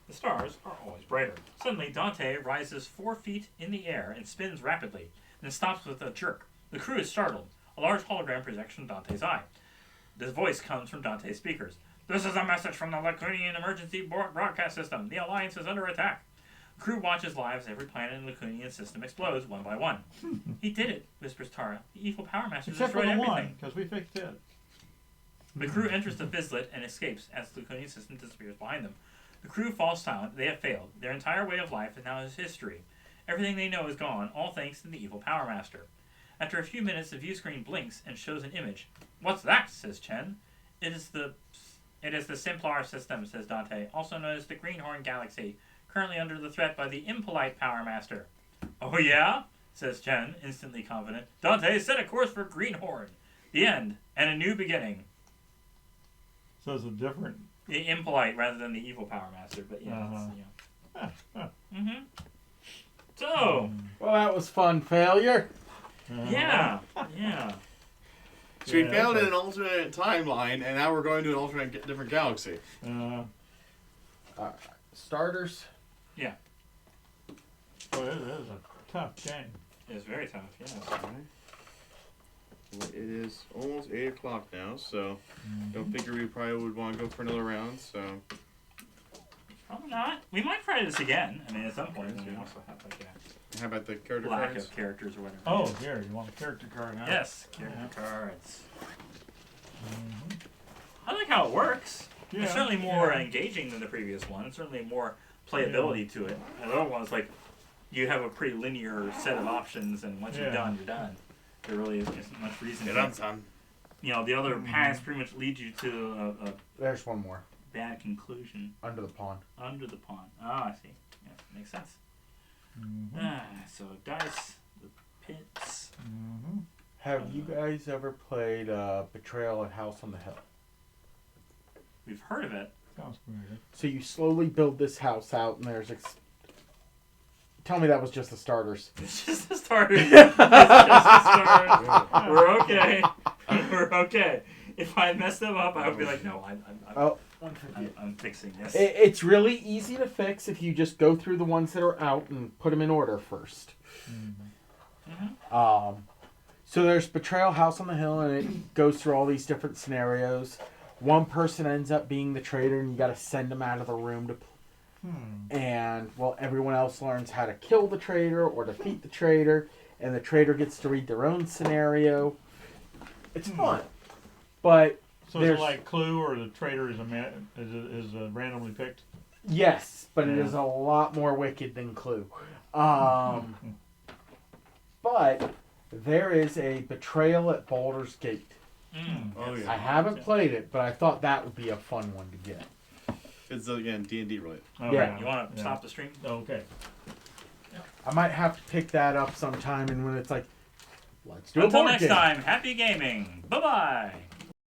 The stars are always brighter. Suddenly, Dante rises 4 feet in the air and spins rapidly, then stops with a jerk. The crew is startled. A large hologram projects from Dante's eye. This voice comes from Dante's speakers. This is a message from the Lacunian emergency broadcast system. The Alliance is under attack. The crew watches live as every planet in the Lacunian system explodes one by one. He did it, whispers Tara. The evil Power Master Except for destroyed the everything. one, because we fixed it. The crew enters the Vizsla and escapes as the Lacunian system disappears behind them. The crew falls silent. They have failed. Their entire way of life is now history. Everything they know is gone, all thanks to the evil Power Master. After a few minutes, the view screen blinks and shows an image. What's that? Says Chen. It is the Simplar system, says Dante, also known as the Greenhorn Galaxy, currently under the threat by the impolite Power Master. Oh yeah? Says Chen, instantly confident. Dante, set a course for Greenhorn. The end, and a new beginning. So it's a different. The impolite rather than the evil Power Master, but yeah. So, Well, that was fun. Failure. yeah. So we Yeah, failed okay. in an alternate timeline, and now we're going to an alternate different galaxy. Starters. Boy, it is a tough game. It's very tough, yeah. Well, it is almost 8 o'clock now, so don't figure we probably would want to go for another round. So Probably not. We might try this again. I mean, at some point, we also have like a how about the character lack cards? of characters or whatever. Oh, here, you want a character card now? Yes, character cards. I like how it works. Yeah. It's certainly more engaging than the previous one. It's certainly more playability to it. And the other one's like, you have a pretty linear set of options, and once you're done, you're done. There really isn't much reason to. You know, the other paths pretty much lead you to a There's one more. bad conclusion. Under the pond. Under the pond. Oh, I see. Yeah, makes sense. So dice, the pits. Have you guys ever played Betrayal at House on the Hill? We've heard of it. Sounds familiar. So you slowly build this house out, and there's. Tell me that was just the starters. It's just the starter. It's just the starter. We're okay. We're okay. If I messed them up, I would be like, no, I'm fixing this. It's really easy to fix if you just go through the ones that are out and put them in order first. So there's Betrayal House on the Hill, and it goes through all these different scenarios. One person ends up being the traitor, and you got to send them out of the room to. And well, everyone else learns how to kill the traitor or defeat the traitor, and the traitor gets to read their own scenario. It's fun, but So is it like Clue, or the traitor is randomly picked? Yes, but it is a lot more wicked than Clue. But there is a Betrayal at Baldur's Gate. Oh yeah. I haven't played it, but I thought that would be a fun one to get. It's again D&D related. Oh, Yeah. You want to stop the stream? Okay. I might have to pick that up sometime, and when it's like Let's do a Until board next game. time, happy gaming. Bye bye.